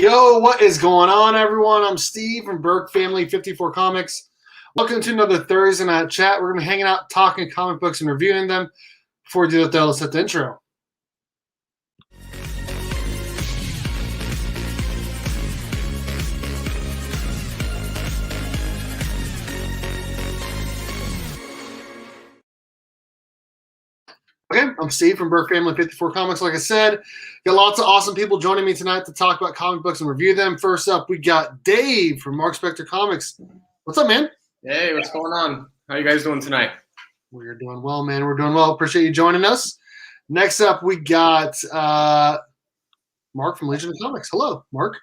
Yo, what is going on, everyone? I'm Steve from Burke Family 54 Comics. Welcome to another Thursday night chat. We're going to be hanging out, talking comic books, and reviewing them. Before we do that, though, let's set the intro. Okay, I'm Steve from Burke Family 54 Comics. Like I said, got lots of awesome people joining me tonight to talk about comic books and review them. First up, we got Dave from Mark Spector Comics. What's up, man? Hey, what's going on? How you guys doing tonight? We're doing well, man. We're doing well. Appreciate you joining us. Next up, we got Mark from Legion of Comics. Hello, Mark.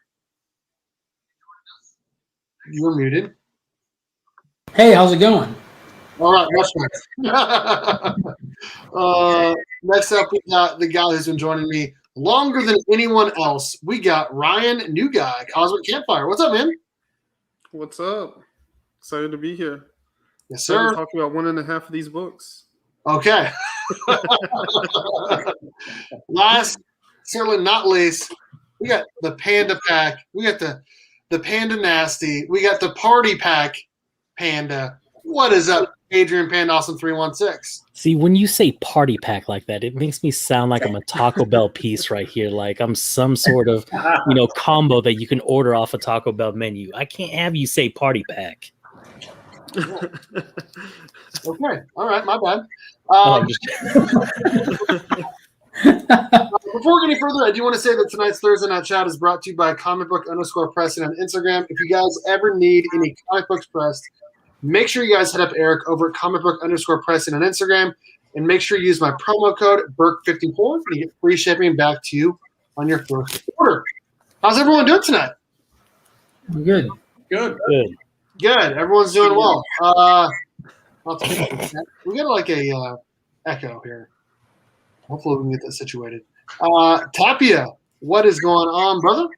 You were muted. Hey, how's it going? All right, next up, we got the guy who's been joining me longer than anyone else. We got Ryan, new guy, Cosmic Campfire. What's up, man? What's up? Excited to be here. Yes, sir. Talking about one and a half of these books. Okay. Last, certainly not least, we got the Panda Pack. We got the Panda Nasty. We got the Party Pack Panda. What is up, Adrian Panda Awesome 316? See, when you say party pack like that, it makes me sound like I'm a Taco Bell piece right here. Like I'm some sort of, combo that you can order off a Taco Bell menu. I can't have you say party pack. Okay. All right. My bad. Before we get any further, I do want to say that tonight's Thursday Night Chat is brought to you by comicbook_pressing on Instagram. If you guys ever need any comic books pressed, make sure you guys hit up Eric over at comicbook_pressing on Instagram, and make sure you use my promo code BURK54 and you get free shipping back to you on your first order. How's everyone doing tonight? Good. Good. Everyone's doing well. We got like a echo here. Hopefully we can get that situated. Tapia, what is going on, brother?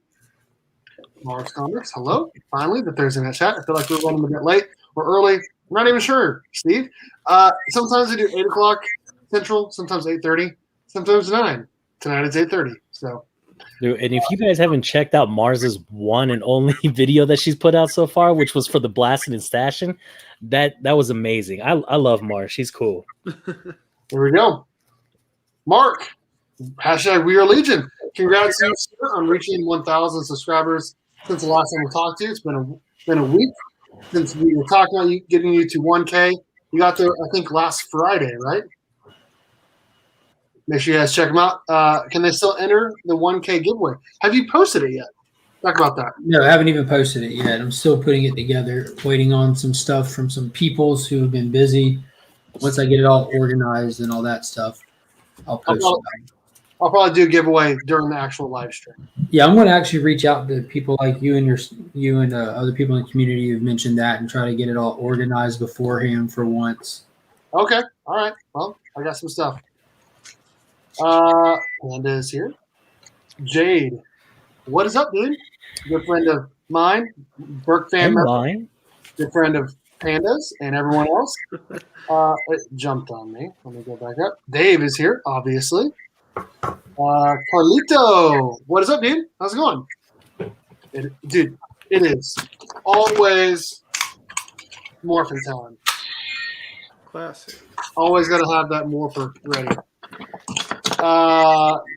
Mars Comics, hello. Finally, the Thursday Night Chat. I feel like we're running a bit late or early. I'm not even sure, Steve. Sometimes we do 8 o'clock Central, sometimes 8:30, sometimes 9. Tonight it's 8:30. So, Dude, and if you guys haven't checked out Mars's one and only video that she's put out so far, which was for the blasting and stashing, that was amazing. I love Mars. She's cool. Here we go. Mark, hashtag We Are Legion. Congrats to you, sir, on reaching 1,000 subscribers since the last time we talked to you. It's been a week since we were talking about getting you to 1K. You got there, I think, last Friday, right? Make sure you guys check them out. Can they still enter the 1K giveaway? Have you posted it yet? Talk about that. No, I haven't even posted it yet. I'm still putting it together, waiting on some stuff from some peoples who have been busy. Once I get it all organized and all that stuff, I'll post it. I'll probably do a giveaway during the actual live stream. Yeah, I'm going to actually reach out to people like you and other people in the community who've mentioned that and try to get it all organized beforehand for once. Okay. All right. Well, I got some stuff. Panda is here. Jade, what is up, dude? Good friend of mine, Burke fan member. Good friend of Panda's and everyone else. It jumped on me. Let me go back up. Dave is here, obviously. Carlito, what is up, dude? How's it going? It is always Morphin time. Classic. Always got to have that Morpher ready.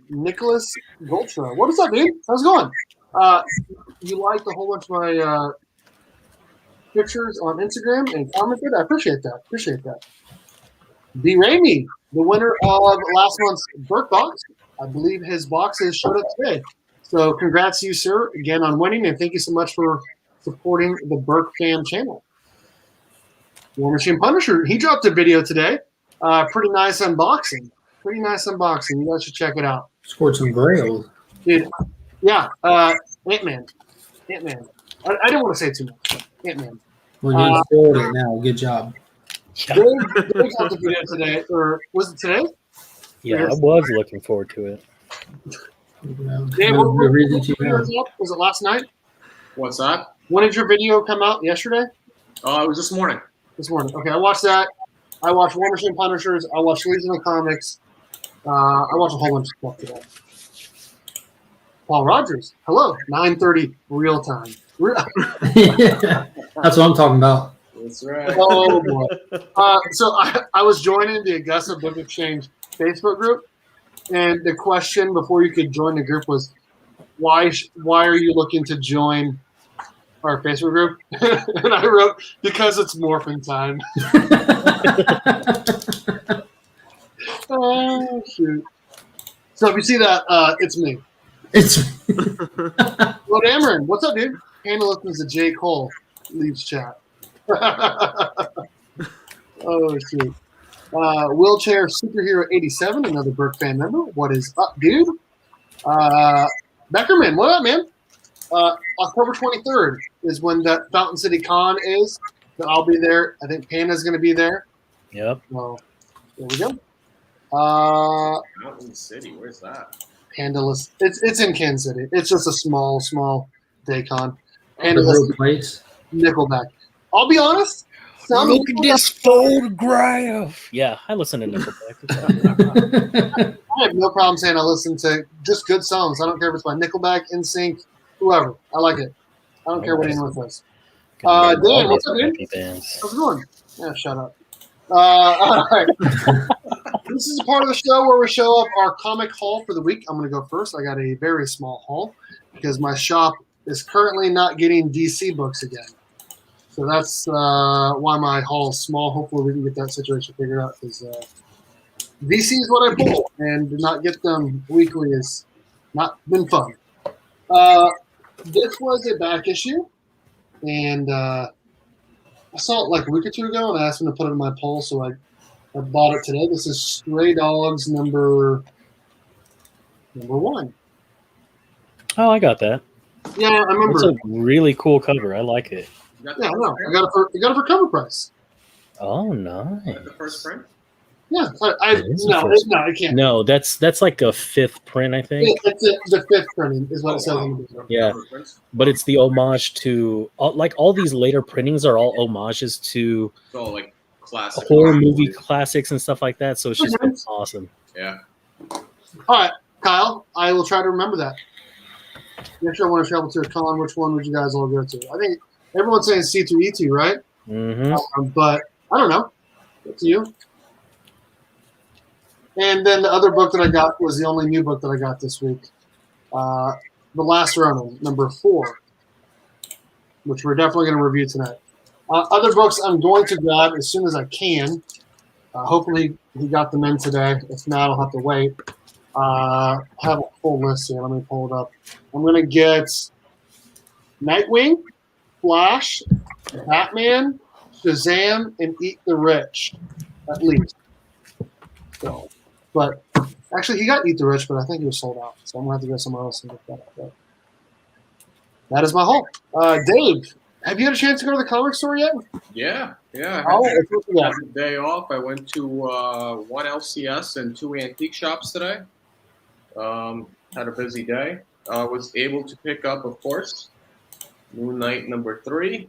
Nicholas Goldshaw, what is up, dude? How's it going? You liked a whole bunch of my pictures on Instagram and commented. I appreciate that. B. Ramey, the winner of last month's Burke box. I believe his boxes showed up today. So congrats to you, sir, again on winning, and thank you so much for supporting the Burke Fan channel. War Machine Punisher, he dropped a video today. Pretty nice unboxing. You guys should check it out. Scored some grails. Dude, yeah, Ant-Man. I didn't want to say too much, but Ant-Man. Well, you scored it now. Good job. Dave got the video today, or was it today? Yeah, I was looking forward to it. Dave, was it last night? What's that? When did your video come out? Yesterday? It was this morning. This morning. Okay, I watched that. I watched War Machine Punishers. I watched Legion of Comics. I watched a whole bunch of stuff today. Paul Rogers. Hello. 9:30 real time. That's what I'm talking about. That's right. Oh boy. So I was joining the Augusta Book Exchange Facebook group, and the question before you could join the group was, why are you looking to join our Facebook group? And I wrote, because it's Morphin time. Oh shoot. So if you see that, it's me. It's Well, Amarin, what's up, dude? Hannah listens to J. Cole leaves chat. Oh shoot. Wheelchair Superhero 87, another Burke fan member. What is up, dude? Beckerman, what up, man? October 23rd is when that Fountain City Con is. So I'll be there. I think Panda's going to be there. Yep. So there we go. Mountain City, where's that? Pandaless. It's in Kansas City. It's just a small day con. the Pandaless real place. Nickelback. I'll be honest. Some Look at this photograph. Yeah, I listen to Nickelback. I have no problem saying I listen to just good songs. I don't care if it's by Nickelback, NSYNC, whoever. I like it. I don't care what anyone says. Dan, what's up, dude? How's it going? Yeah, shut up. All right. This is a part of the show where we show up our comic haul for the week. I'm going to go first. I got a very small haul because my shop is currently not getting DC books again. So that's why my haul is small. Hopefully we can get that situation figured out because DC is what I pull, and to not get them weekly has not been fun. This was a back issue, and I saw it like a week or two ago, and I asked him to put it in my poll, so I bought it today. This is Stray Dogs number 1. Oh, I got that. Yeah, I remember. It's a really cool cover. I like it. Yeah, I know. I got it for cover price. Oh, nice. The first print? Yeah, It is the first I can't. No, that's like a 5th print, I think. It's the 5th printing is what it says on the book. Yeah, but it's the homage to all these later printings are all homages to So like classic horror movie classics and stuff like that. So it's just awesome. Yeah. All right, Kyle, I will try to remember that. Next year I want to travel to a con. Which one would you guys all go to? I think everyone's saying C2E2, right? Mm-hmm. But I don't know. Up to you. And then the other book that I got was the only new book that I got this week. The Last Ronin, number 4, which we're definitely going to review tonight. Other books I'm going to grab as soon as I can. Hopefully he got them in today. If not, I'll have to wait. I have a full list here. Let me pull it up. I'm going to get Nightwing, Flash, Batman, Shazam, and Eat the Rich, at least. So, but actually, he got Eat the Rich, but I think he was sold out. So I'm going to have to go somewhere else and get that. But that is my haul. Dave, have you had a chance to go to the comic store yet? Yeah. I Oh, had yeah. a day off. I went to 1 LCS and 2 antique shops today. Had a busy day. Was able to pick up, of course, Moon Knight number 3.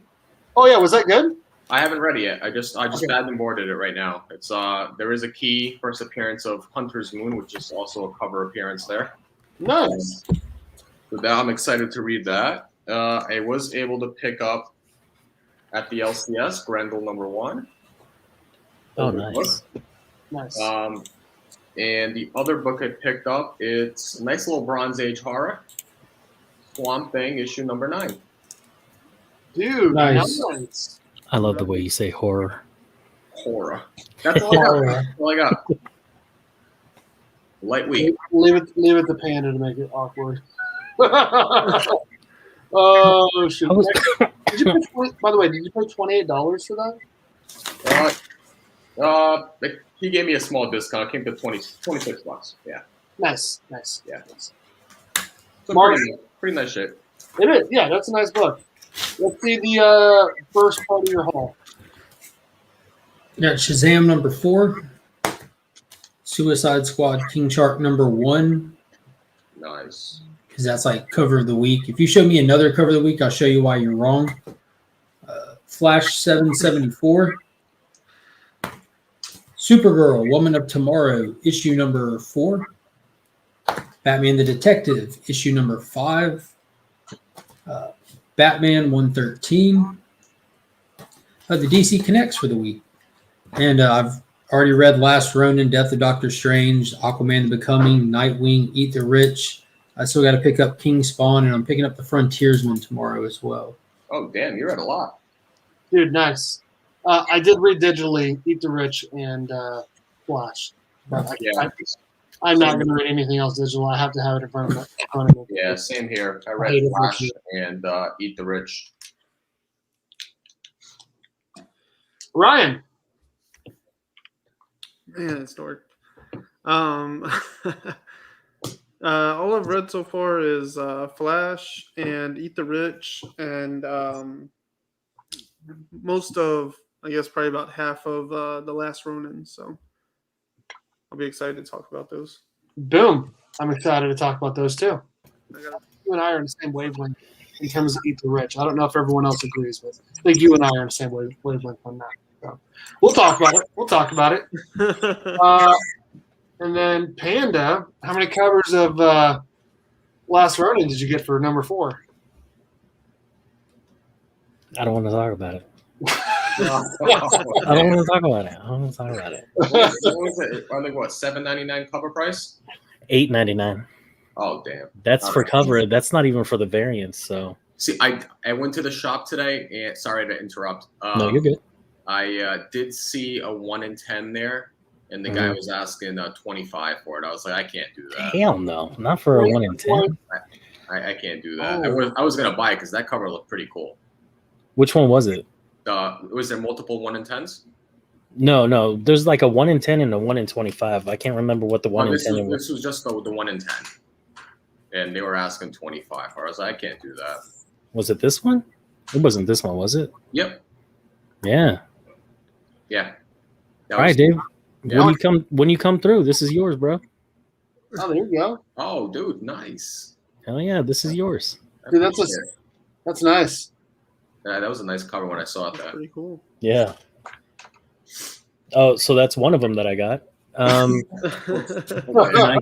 Oh, yeah. Was that good? I haven't read it yet. I just bad and boarded it right now. It's there is a key first appearance of Hunter's Moon, which is also a cover appearance there. Nice. So now I'm excited to read that. I was able to pick up at the LCS Grendel number 1. Oh, nice. Nice. And the other book I picked up, it's a nice little Bronze Age horror. Swamp Thing, issue number 9. Dude, Nice. I love the way you say horror. Horror. That's all I got. That's all I got. Light week. Leave it to Panda to make it awkward. Oh shoot! Did you pay by the way, did you pay $28 for that? He gave me a small discount. It came to $26. Yeah. Nice. Yeah. So Mark, pretty nice shape. it is. Yeah, that's a nice book. Let's see the first part of your haul. Yeah, Shazam number 4, Suicide Squad King Shark number 1, Nice. because that's like cover of the week. If you show me another cover of the week, I'll show you why you're wrong. Flash 774, Supergirl Woman of Tomorrow issue number 4, Batman the Detective, issue number 5. Batman 113. The DC Connects for the week. And I've already read Last Ronin, Death of Doctor Strange, Aquaman the Becoming, Nightwing, Eat the Rich. I still got to pick up King Spawn, and I'm picking up The Frontiersman tomorrow as well. Oh, damn, you read a lot. Dude, nice. I did read digitally Eat the Rich and Flash. But I'm not going to read anything else digital. I have to have it in front of me. Yeah, same here. I read Flash and Eat the Rich. Ryan. Man, it's dark. All I've read so far is Flash and Eat the Rich, and most of, I guess, probably about half of the Last Ronin. So I'll be excited to talk about those. Boom. I'm excited to talk about those too. You and I are on the same wavelength in terms of Eat the Rich. I don't know if everyone else agrees, but I think you and I are on the same wavelength on that. So we'll talk about it. And then Panda, how many covers of Last Ronin did you get for number 4? I don't want to talk about it. I don't want to talk about it. What was it? I think what, $7.99 cover price? $8.99. Oh, damn. That's for cover. That's not even for the variants. So see, I went to the shop today, and sorry to interrupt. No, you're good. I did see a 1 in 10 there, and the guy was asking 25 for it. I was like, I can't do that. Hell no, not for a 1 in 10. I can't do that. I was gonna buy it because that cover looked pretty cool. Which one was it? Was there multiple 1 in 10s? No. There's like a 1 in 10 and a 1 in 25. I can't remember what the 1 in 10 was. This was just the 1 in 10, and they were asking 25. I was like, I can't do that. Was it this one? It wasn't this one, was it? Yep. Yeah. Yeah. All right, Dave. Yeah. When you come through, this is yours, bro. Oh, there you go. Oh, dude, nice. Hell yeah, this is yours. Dude, that's nice. Yeah, that was a nice cover when I saw that. Pretty cool. Yeah. Oh, so that's one of them that I got. And I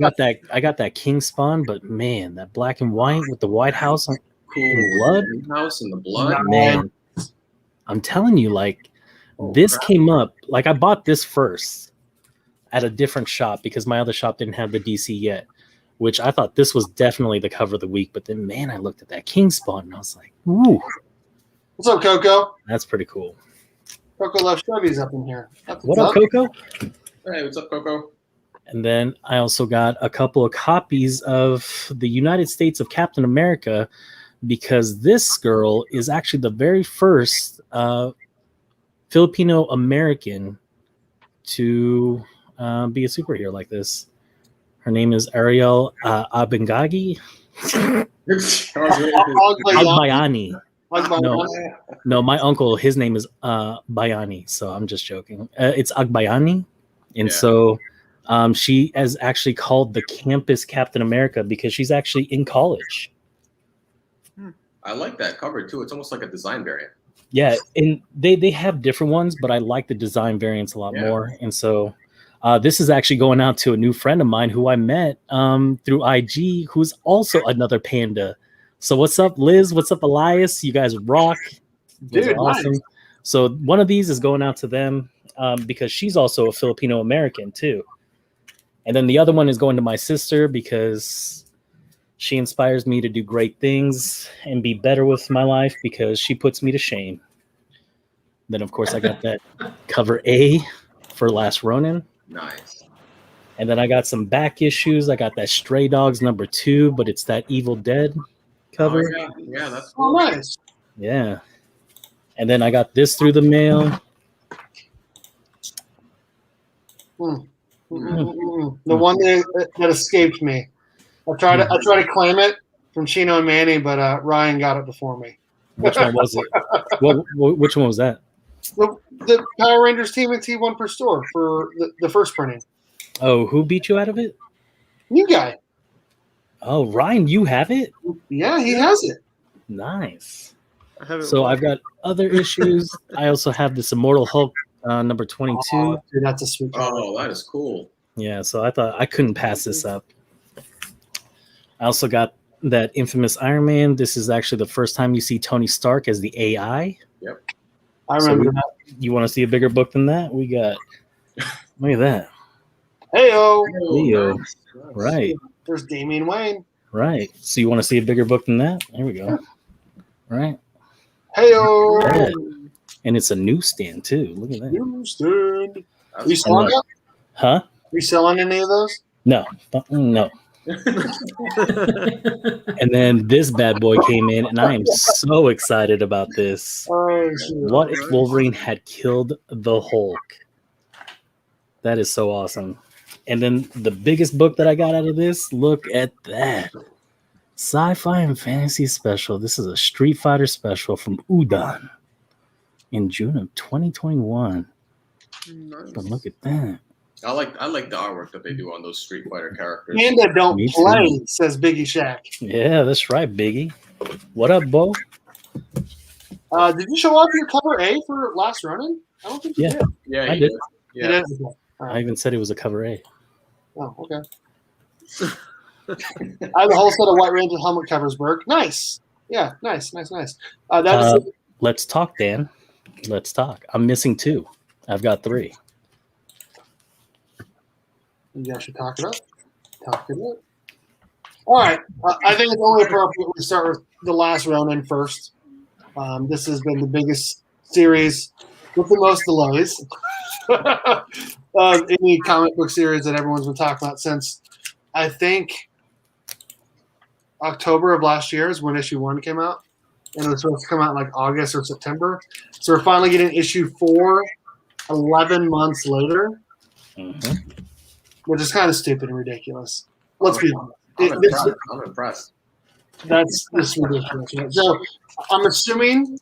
got that King Spawn, but man, that black and white with the White House and blood. House and the blood. Man, I'm telling you, like this came up. Like I bought this first at a different shop because my other shop didn't have the DC yet, which I thought this was definitely the cover of the week. But then, man, I looked at that King Spawn and I was like, ooh. What's up, Coco? That's pretty cool. Coco Love Chevy's up in here. What up, Coco? Hey, what's up, Coco? And then I also got a couple of copies of the United States of Captain America because this girl is actually the very first Filipino American to be a superhero like this. Her name is Ariel Abengagi. Agbayani. No, my uncle, his name is Bayani, so I'm just joking. It's Agbayani, and so she is actually called the campus Captain America because she's actually in college. I like that cover too. It's almost like a design variant. Yeah, and they have different ones, but I like the design variants a lot more. And so this is actually going out to a new friend of mine who I met through IG, who's also another panda. So what's up, Liz? What's up, Elias? You guys rock. Dude, awesome. Nice. So one of these is going out to them because she's also a Filipino American too. And then the other one is going to my sister because she inspires me to do great things and be better with my life because she puts me to shame. Then, of course, I got that cover A for Last Ronin. Nice. And then I got some back issues. I got that Stray Dogs #2, but it's that Evil Dead cover. Oh, yeah, that's cool. Nice. Yeah. And then I got this through the mail. The one that escaped me. I tried to claim it from Chino and Manny, but Ryan got it before me. Which one was it? Which one was that? The Power Rangers TMNT one per store for the first printing. Oh, who beat you out of it? New guy. Oh, Ryan, you have it? Yeah, he has it. Nice. So I've got other issues. I also have this Immortal Hulk #22. Oh, dude, that's a sweet cover. Oh, that is cool. Yeah, so I thought I couldn't pass this up. I also got that infamous Iron Man. This is actually the first time you see Tony Stark as the AI. I So remember that. you want to see a bigger book than that? We got. Look at that. Hey-o. Leo. Nice. Right. There's Damian Wayne. Right. So you want to see a bigger book than that? There we go. Right. Hey-o. Yeah. And it's a newsstand too. Look at that. Newsstand. Are you That's selling look. it? Huh? Are you selling any of those? No. No. And then this bad boy came in, and I am so excited about this. Oh, shit. What if Wolverine had killed the Hulk? That is so awesome. And then the biggest book that I got out of this, look at that. Sci-fi and fantasy special. This is a Street Fighter special from Udon in June of 2021. Nice. But look at that. I like the artwork that they do on those Street Fighter characters. Panda don't Me play, too. says Biggie Shack. Yeah, that's right, Biggie. What up, Bo? Did you show off your cover A for Last Ronin? I don't think you Yeah. did. Yeah, I he did. did. You Yeah. did? Okay. I even said it was a cover A. Oh, okay. I have a whole set of White Ranger helmet covers, Berg. Nice. Yeah, nice. That is Let's talk, Dan. Let's talk. I'm missing 2. I've got 3. you guys should talk it up. All right. I think it's only appropriate we start with the Last Ronin first. This has been the biggest series with the most delays. Any comic book series that everyone's been talking about since, I think, October of last year is when issue 1 came out. And it was supposed to come out in like August or September. So we're finally getting issue 4 11 months later, which is kind of stupid and ridiculous. Let's be honest. I'm impressed. That's ridiculous. Right? So I'm assuming,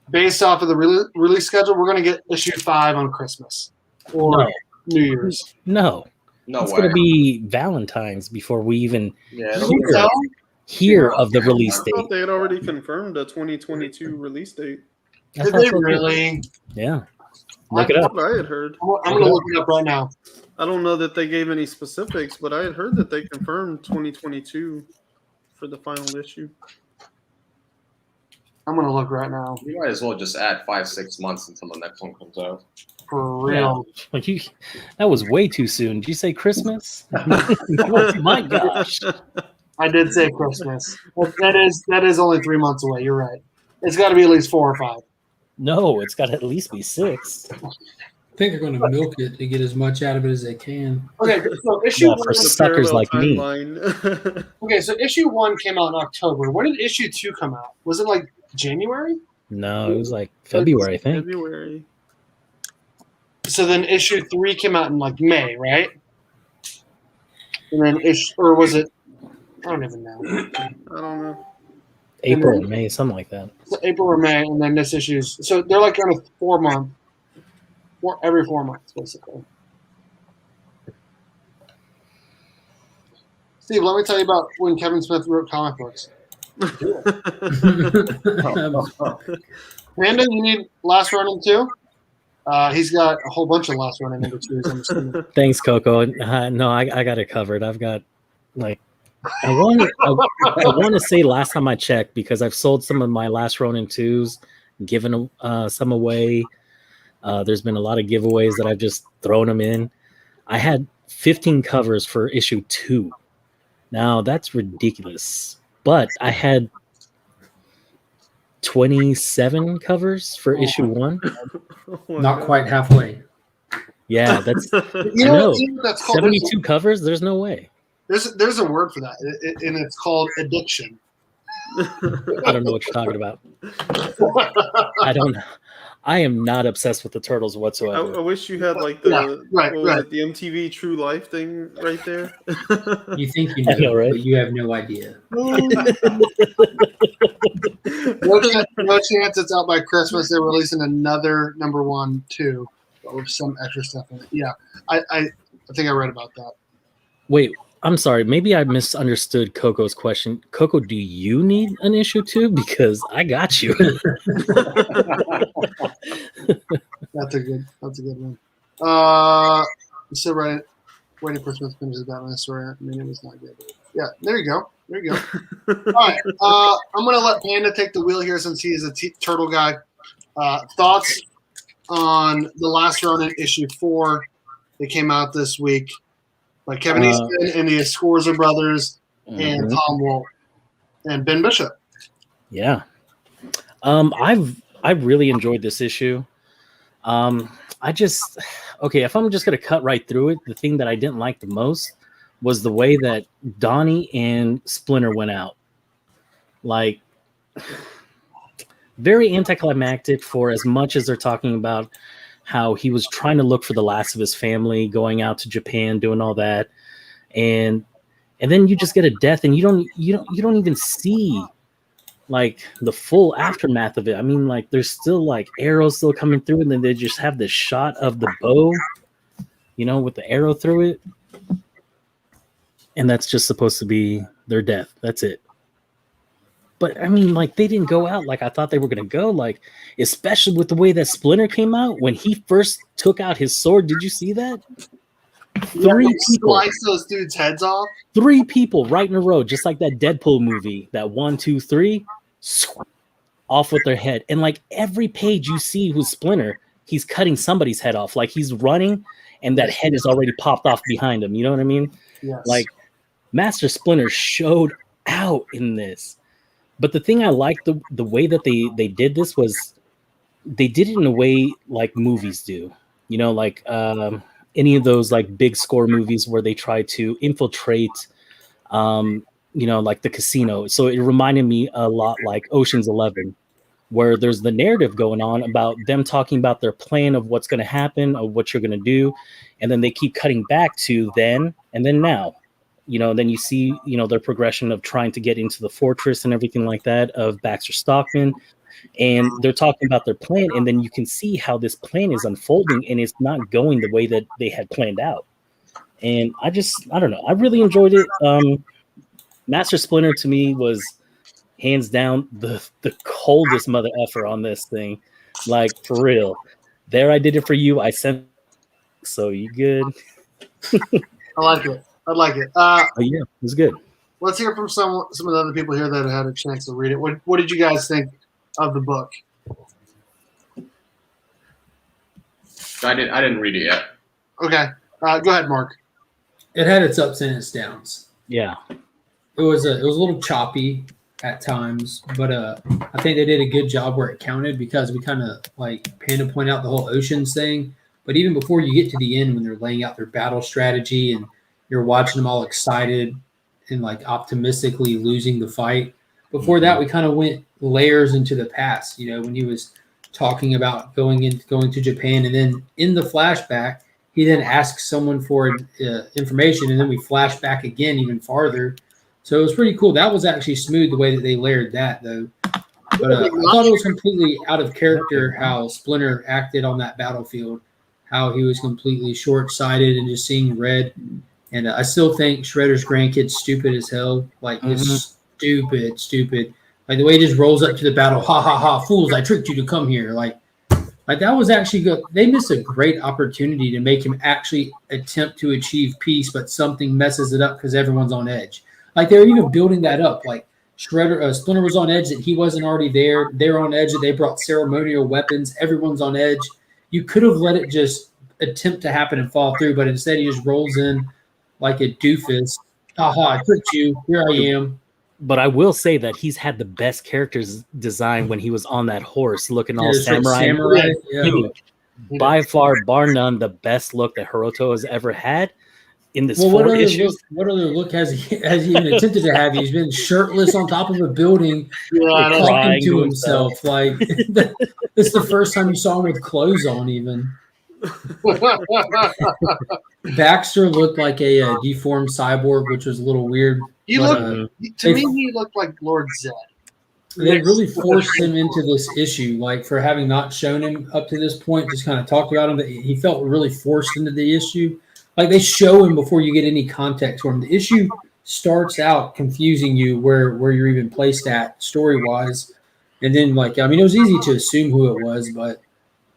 based off of the release schedule, we're going to get issue 5 on Christmas or No. New Year's. No. No It's way. going to be Valentine's before we even Yeah, Can you tell? hear of the release I date. thought they had already confirmed a 2022 release date. I Did thought they so, too. really? Yeah. Look it That's up. what I had heard. I'm going to look it up right now. I don't know that they gave any specifics, but I had heard that they confirmed 2022 for the final issue. I'm going to look right now. You might as well just add 5-6 months until the next one comes out. For real. Like that was way too soon. Did you say Christmas? Oh my gosh. I did say Christmas. That is only 3 months away. You're right. It's got to be at least 4 or 5. No, it's got to at least be 6. I think they're going to milk it to get as much out of it as they can. Okay, so issue Yeah, for one, suckers Parallel like me. timeline. okay, so issue 1 came out in October. When did issue 2 come out? Was it like January? No, it was like February, I think. February. So then issue 3 came out in like May, right? And then or was it? I don't even know. I don't know. April or May, something like that. So April or May, and then this issue's. So they're like on a 4 month, every 4 months basically. Steve, let me tell you about when Kevin Smith wrote comic books. Panda, you need Last Ronin 2? He's got a whole bunch of Last Ronin number 2s. I'm assuming. Thanks, Coco. No, I got it covered. I've got like I want to say last time I checked, because I've sold some of my Last Ronin 2s, given some away. There's been a lot of giveaways that I've just thrown them in. I had 15 covers for issue 2. Now that's ridiculous. But I had 27 covers for issue 1. Not quite halfway. Yeah, that's You I know. what that's called? 72 covers. There's no way. There's a word for that, and it's called addiction. I don't know what you're talking about. I am not obsessed with the turtles I whatsoever. wish you had like the right. the MTV True Life thing right there. You think you I know, know, right? but you have no idea. No chance it's out by Christmas. They're releasing another number 1 too, with some extra stuff in it. Yeah, I think I read about that. Wait, I'm sorry. Maybe I misunderstood Coco's question. Coco, do you need an issue 2? Because I got you. That's a good one. You said right. Waiting for Christmas finishes Batman story. I mean, it was not good. Yeah, there you go. There you go. All right. I'm going to let Panda take the wheel here since he is a turtle guy. Thoughts on the Last Ronin issue 4 that came out this week by Kevin Easton and the Scorza brothers and Tom Wolfe and Ben Bishop. Yeah. I've really enjoyed this issue. If I'm just gonna cut right through it, the thing that I didn't like the most was the way that Donnie and Splinter went out. Like, very anticlimactic for as much as they're talking about how he was trying to look for the last of his family, going out to Japan, doing all that, and then you just get a death, and you don't even see like the full aftermath of it. I mean, like, there's still like arrows still coming through, and then they just have this shot of the bow, with the arrow through it, and that's just supposed to be their death. That's it. But I mean, like, they didn't go out like I thought they were gonna go. Like, especially with the way that Splinter came out when he first took out his sword. Did you see that? Three people slice those dudes' heads off. 3 people right in a row, just like that Deadpool movie. That 1, 2, 3, off with their head. And like every page you see who's Splinter, he's cutting somebody's head off. Like he's running, and that head is already popped off behind him. You know what I mean? Yes. Like Master Splinter showed out in this. But the thing I liked the way that they did this was they did it in a way like movies do. Like any of those like big score movies where they try to infiltrate, like the casino. So it reminded me a lot like Ocean's 11, where there's the narrative going on about them talking about their plan of what's going to happen, of what you're going to do. And then they keep cutting back to then and then now. Then you see, their progression of trying to get into the fortress and everything like that of Baxter Stockman. And they're talking about their plan. And then you can see how this plan is unfolding, and it's not going the way that they had planned out. And I don't know. I really enjoyed it. Master Splinter to me was hands down the coldest mother effer on this thing. Like, for real. There, I did it for you. I sent. So you good? I like it. Yeah, it was good. Let's hear from some of the other people here that had a chance to read it. What did you guys think of the book? I didn't read it yet. Okay, go ahead, Mark. It had its ups and its downs. Yeah, it was a little choppy at times, but I think they did a good job where it counted, because we kind of like Panda point out the whole oceans thing. But even before you get to the end, when they're laying out their battle strategy and you're watching them all excited and like optimistically losing the fight. Before that, we kind of went layers into the past, when he was talking about going to Japan, and then in the flashback, he then asks someone for information, and then we flash back again even farther. So it was pretty cool. That was actually smooth the way that they layered that, though. But I thought it was completely out of character how Splinter acted on that battlefield, how he was completely short-sighted and just seeing red. And I still think Shredder's grandkid's stupid as hell. Like, just stupid. Like, the way he just rolls up to the battle, ha, ha, ha, fools, I tricked you to come here. Like that was actually good. They missed a great opportunity to make him actually attempt to achieve peace, but something messes it up because everyone's on edge. Like, they're even building that up. Like, Splinter was on edge that he wasn't already there. They're on edge that they brought ceremonial weapons. Everyone's on edge. You could have let it just attempt to happen and fall through, but instead he just rolls in like a doofus. Haha, I tricked you. Here I am. But I will say that he's had the best characters design when he was on that horse, looking all samurai. Yeah. By far, bar none, the best look that Hiroto has ever had in this 4 issues. What other look has he even attempted to have? He's been shirtless on top of a building, talking to himself. Like, this is the first time you saw him with clothes on, even. Baxter looked like a deformed cyborg, which was a little weird. He looked like Lord Zed. They really forced him into this issue, like, for having not shown him up to this point, just kind of talked about him. But he felt really forced into the issue. Like, they show him before you get any context for him. The issue starts out confusing you where you're even placed at story-wise. And then, like, I mean, it was easy to assume who it was, but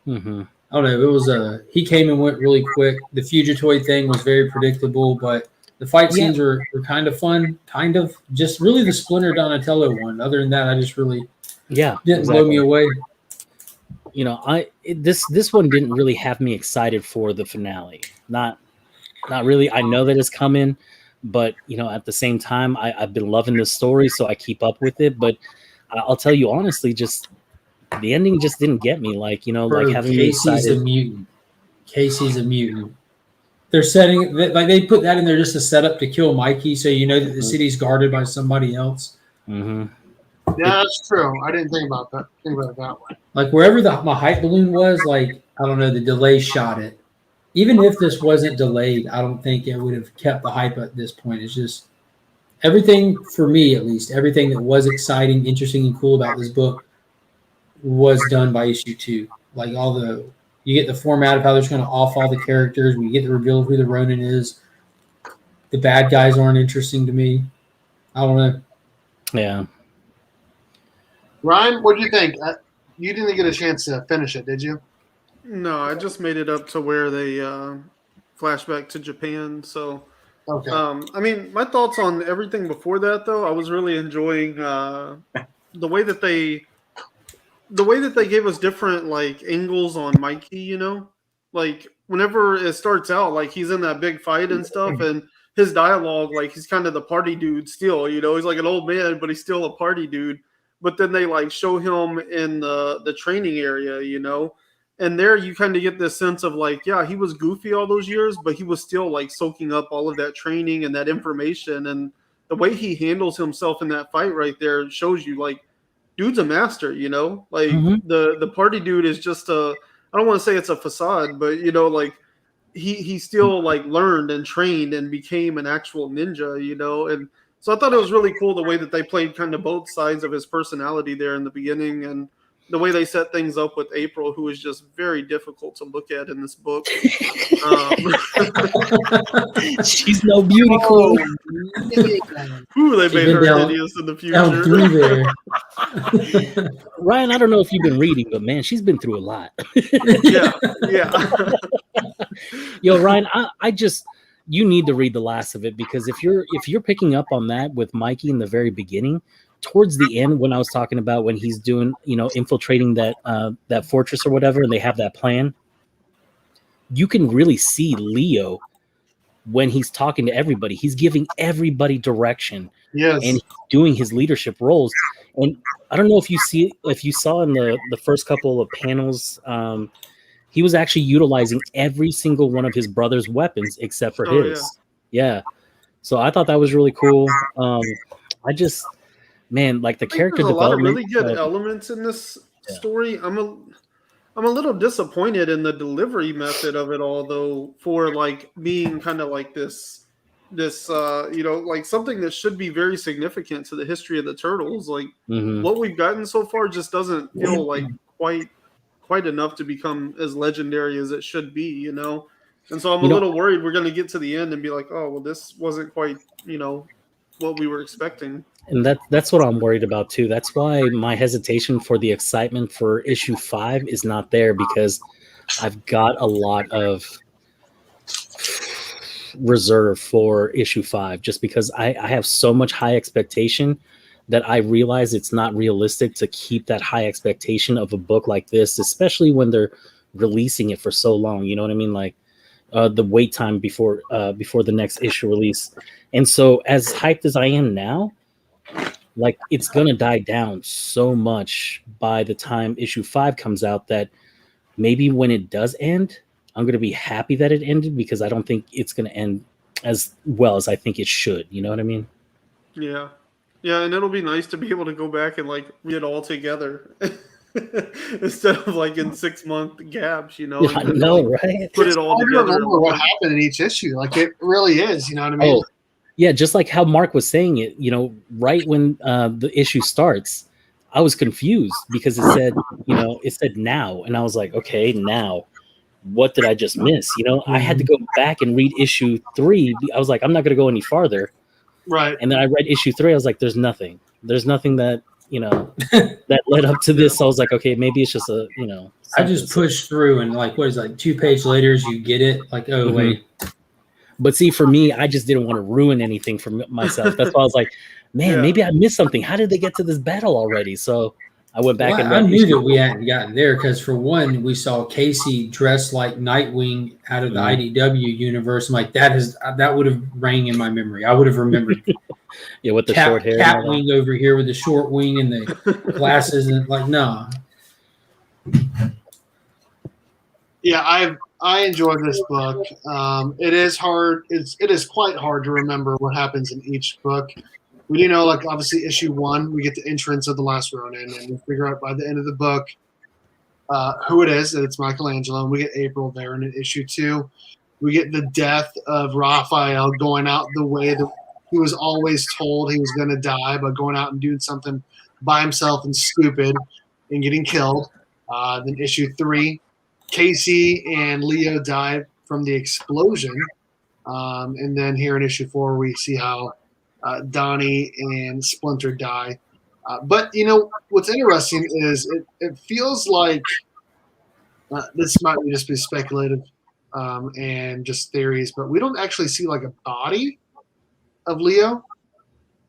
I don't know. It was he came and went really quick. The Fugitoid thing was very predictable, but The fight scenes were kind of fun, kind of. Just really the Splinter Donatello one. Other than that, I just really didn't blow me away. You know, this one didn't really have me excited for the finale. Not really. I know that it's coming, but you know, at the same time, I've been loving this story, so I keep up with it. But I'll tell you honestly, just the ending just didn't get me. Like, you know, like having me excited. Casey's a mutant. Casey's a mutant. They're setting like they put that in there just to set up to kill Mikey, so you know that the city's guarded by somebody else. Mm-hmm. Yeah, that's true. I didn't think about that. Think about it that way. Like wherever my hype balloon was, like I don't know, the delay shot it. Even if this wasn't delayed, I don't think it would have kept the hype at this point. It's just everything for me, at least, everything that was exciting, interesting, and cool about this book was done by issue 2. Like you get the format of how they're just going to off all the characters. We get the reveal of who the Ronin is. The bad guys aren't interesting to me. I don't know. Yeah. Ryan, what do you think? You didn't get a chance to finish it, did you? No, I just made it up to where they flashback to Japan. So, Okay. I mean, my thoughts on everything before that, though, I was really enjoying the way that they gave us different like angles on Mikey. You know, like whenever it starts out, like he's in that big fight and stuff, and his dialogue, like he's kind of the party dude still. You know, he's like an old man, but he's still a party dude. But then they like show him in the training area, you know, and there you kind of get this sense of like, yeah, he was goofy all those years, but he was still like soaking up all of that training and that information, and the way he handles himself in that fight right there shows you like, dude's a master, you know, like the party dude is just I don't want to say it's a facade, but you know, like he still like learned and trained and became an actual ninja, you know, and so I thought it was really cool the way that they played kind of both sides of his personality there in the beginning, and the way they set things up with April, who is just very difficult to look at in this book. She's no beauty queen. Ooh, they made her hideous in the future. There. Ryan, I don't know if you've been reading, but man, she's been through a lot. Yeah. Yo, Ryan, I just you need to read the last of it, because if you're picking up on that with Mikey in the very beginning, towards the end when I was talking about when he's doing, you know, infiltrating that fortress or whatever, and they have that plan, you can really see Leo when he's talking to everybody. He's giving everybody direction. Yes. And doing his leadership roles. And I don't know if you saw in the first couple of panels, he was actually utilizing every single one of his brother's weapons except for his. Yeah. So I thought that was really cool. Man, like the character development. There's a lot of really good elements in this story. I'm a little disappointed in the delivery method of it all, though, for like being kind of like this you know, like something that should be very significant to the history of the Turtles. Like what we've gotten so far just doesn't feel like quite enough to become as legendary as it should be, you know. And so I'm a little worried we're going to get to the end and be like, oh well, this wasn't quite, you know, what we were expecting. And that's what I'm worried about too. That's why my hesitation for the excitement for issue 5 is not there, because I've got a lot of reserve for issue 5, just because I have so much high expectation that I realize it's not realistic to keep that high expectation of a book like this, especially when they're releasing it for so long. You know what I mean? Like the wait time before the next issue release. And so as hyped as I am now, like it's going to die down so much by the time issue 5 comes out that maybe when it does end, I'm going to be happy that it ended, because I don't think it's going to end as well as I think it should. You know what I mean? Yeah. Yeah, and it'll be nice to be able to go back and like read it all together instead of like in 6-month gaps, you know. Yeah, I know, right? Put it all together. Remember what happened in each issue. Like it really is, you know what I mean? Oh, yeah, just like how Mark was saying it, you know, right when the issue starts, I was confused because it said now, and I was like, okay, now. What did I just miss? You know, I had to go back and read issue 3. I was like, I'm not going to go any farther. Right. And then I read issue 3. I was like, there's nothing that, you know, that led up to this. So I was like, okay, maybe it's just a, you know. I just pushed through, and like, what is it, like 2 pages later, you get it. Like, oh, wait. But see, for me, I just didn't want to ruin anything for myself. That's why I was like, man, Yeah. maybe I missed something. How did they get to this battle already? So I went back and I read. knew that we hadn't gotten there because, for one, we saw Casey dressed like Nightwing out of the IDW universe. I'm like, that would have rang in my memory. I would have remembered Yeah, with the short hair. and all that. Catwing over here with the short wing and the glasses, and like, no. Yeah, I enjoyed this book. It is hard. It is quite hard to remember what happens in each book. We do know, like, obviously, issue 1, we get the entrance of the Last Ronin, and we figure out by the end of the book who it is, that it's Michelangelo, and we get April there. And in issue 2, we get the death of Raphael going out the way that he was always told he was going to die, by going out and doing something by himself and stupid and getting killed. Then issue 3, Casey and Leo die from the explosion. And then here in issue 4, we see how Donnie and Splinter die. But, what's interesting is it feels like this might just be speculative and just theories, but we don't actually see like a body of Leo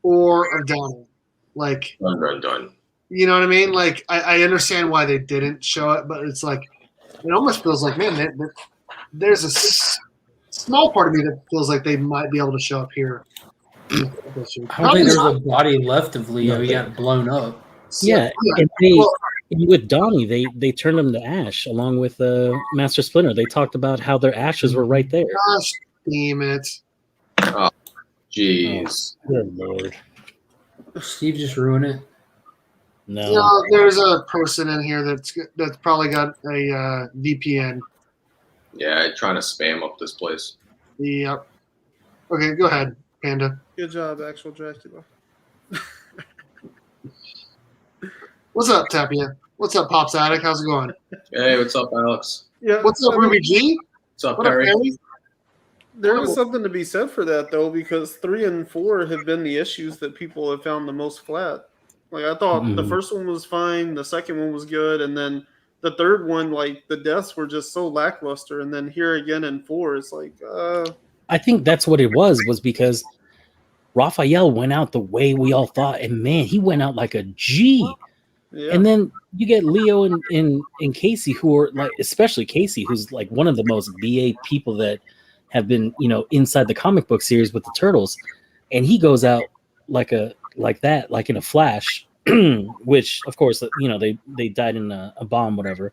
or of Donnie. Like, Done. you know what I mean? Like, I understand why they didn't show it, but it's like, it almost feels like, man, there's a small part of me that feels like they might be able to show up here. I don't think there's a body left of Leo. He got blown up. Yeah, and with Donnie, they turned him to ash along with Master Splinter. They talked about how their ashes were right there. Gosh, damn it. Oh, jeez. Good Lord. Steve just ruined it. No. There's a person in here that's probably got a VPN. Yeah, trying to spam up this place. Yep. Okay, go ahead, Panda. Good job, actual Dracula. What's up, Tapia? What's up, Pops Attic? How's it going? Hey, what's up, Alex? Yeah. What's up, Ruby G? What's up, What up, Perry? Perry? There is something to be said for that, though, because 3 and 4 have been the issues that people have found the most flat. Like, I thought the first one was fine, the second one was good, and then the third one, like, the deaths were just so lackluster, and then here again in 4, it's like, I think that's what it was because Raphael went out the way we all thought, and man, he went out like a G. yeah. And then you get Leo and Casey, who are like, especially Casey, who's like one of the most BA people that have been, inside the comic book series with the Turtles, and he goes out like that, like in a flash, which of course, they died in a bomb, whatever.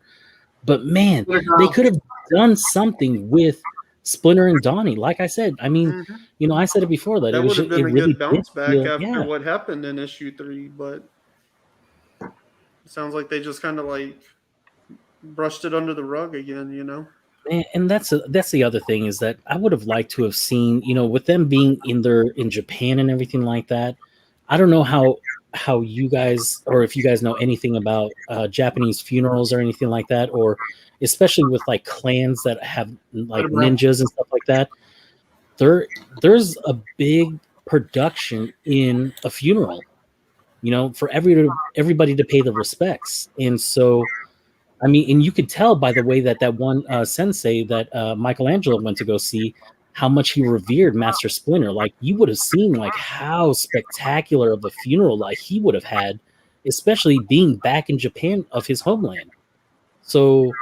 But man, they could have done something with Splinter and Donnie. Like I said, I mean, I said it before that That it was would have been a really good bounce back feel, after what happened in issue 3, but it sounds like they just kind of like brushed it under the rug again, And that's the other thing is that I would have liked to have seen, with them being in Japan and everything like that. I don't know how you guys, or if you guys know anything about Japanese funerals or anything like that, or especially with like clans that have like ninjas and stuff like that. There's a big production in a funeral, for everybody to pay the respects. And so, I mean, and you could tell by the way that one sensei that Michelangelo went to go see, how much he revered Master Splinter. Like, you would have seen like how spectacular of a funeral like he would have had, especially being back in Japan of his homeland. So,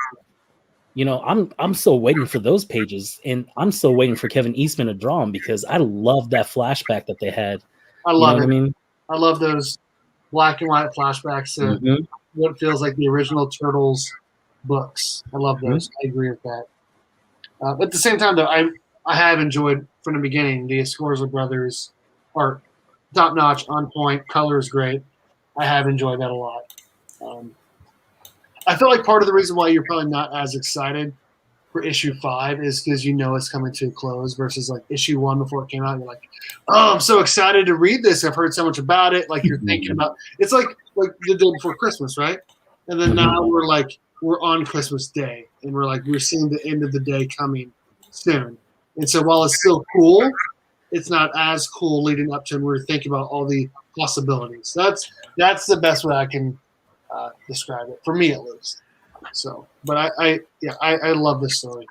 I'm still waiting for those pages, and I'm still waiting for Kevin Eastman to draw them because I love that flashback that they had. I love it. I mean, I love those black and white flashbacks to what feels like the original Turtles books. I love those. I agree with that. But at the same time, though, I have enjoyed from the beginning the Scorsese brothers art, top notch, on point, color is great. I have enjoyed that a lot. I feel like part of the reason why you're probably not as excited for issue 5 is because it's coming to a close versus like issue 1 before it came out. You're like, oh, I'm so excited to read this. I've heard so much about it. Like, you're thinking about it's like the day before Christmas, right? And then now we're on Christmas Day, and we're seeing the end of the day coming soon. And so while it's still cool, it's not as cool leading up to, and we're thinking about all the possibilities. That's the best way I can describe it, for me at least. So, but I love this story,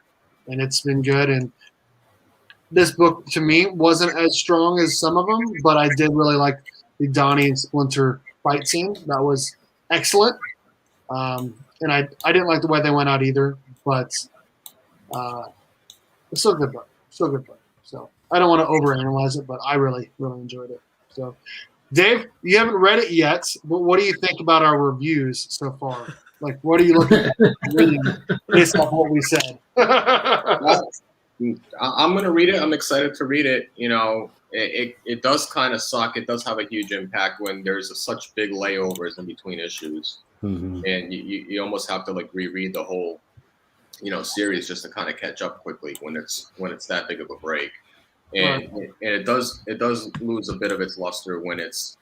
and it's been good. And this book to me wasn't as strong as some of them, but I did really like the Donnie and Splinter fight scene. That was excellent. And I didn't like the way they went out either, but it's still a good book. Still a good book. So I don't want to overanalyze it, but I really, really enjoyed it. So, Dave, you haven't read it yet, but what do you think about our reviews so far? Like, what are you looking at reading based off what we said? Well, I'm going to read it. I'm excited to read it. You know, it does kind of suck. It does have a huge impact when there's such big layovers in between issues. Mm-hmm. And you almost have to like reread the whole, you know, series just to kind of catch up quickly when it's that big of a break. And it does lose a bit of its luster when it's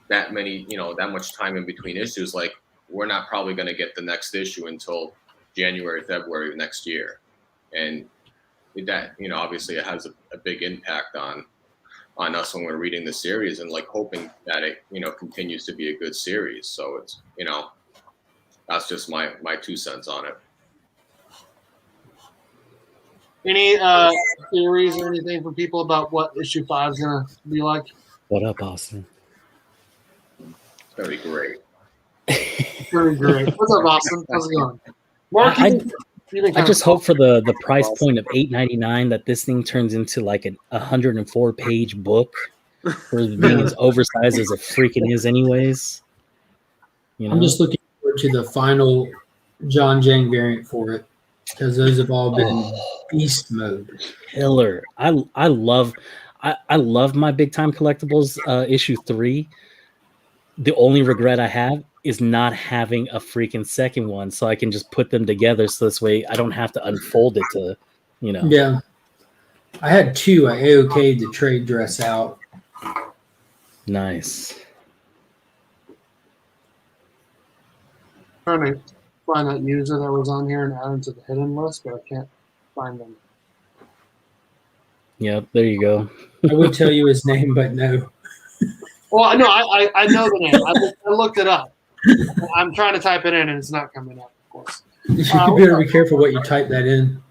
that many, you know, that much time in between issues. Like, we're not probably going to get the next issue until January, February of next year. And that, you know, obviously it has a big impact on us when we're reading the series and like hoping that it, you know, continues to be a good series. So it's, you know, that's just my 2 cents on it. Any theories or anything from people about what issue 5 is going to be like? What up, Austin? It's going to be great. Very great. What's up, Austin? How's it going? Mark, I just hope for the price point of $8.99 that this thing turns into like a 104-page book for being as oversized as it freaking is anyways. You know? I'm just looking forward to the final John Jang variant for it because those have all been beast mode. Killer. I love my big time collectibles issue 3. The only regret I have is not having a freaking second one, so I can just put them together. So this way, I don't have to unfold it to, you know. Yeah, I had 2. I AOK'd the trade dress out. Nice. trying to find that user that was on here and add them to the hidden list, but I can't find them. Yep, there you go. I would tell you his name, but no. Well, no, I know the name. I looked it up. I'm trying to type it in, and it's not coming up, of course. You better be careful what you type that in.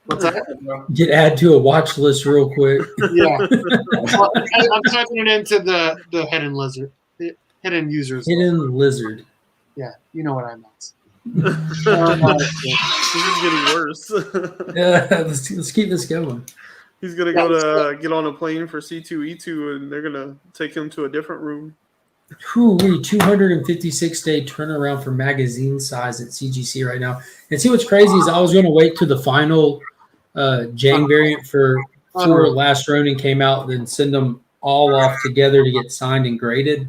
What's that? Get add to a watch list real quick. Yeah. Well, I'm typing it into the hidden lizard. Hidden users. Hidden lizard. Yeah, you know what I meant. This is getting worse. Yeah, let's keep this going. He's gonna go to get on a plane for C2E2, and they're gonna take him to a different room. 256-day turnaround for magazine size at CGC right now. And see what's crazy is I was going to wait till the final Jang variant for Last Ronin came out, then send them all off together to get signed and graded.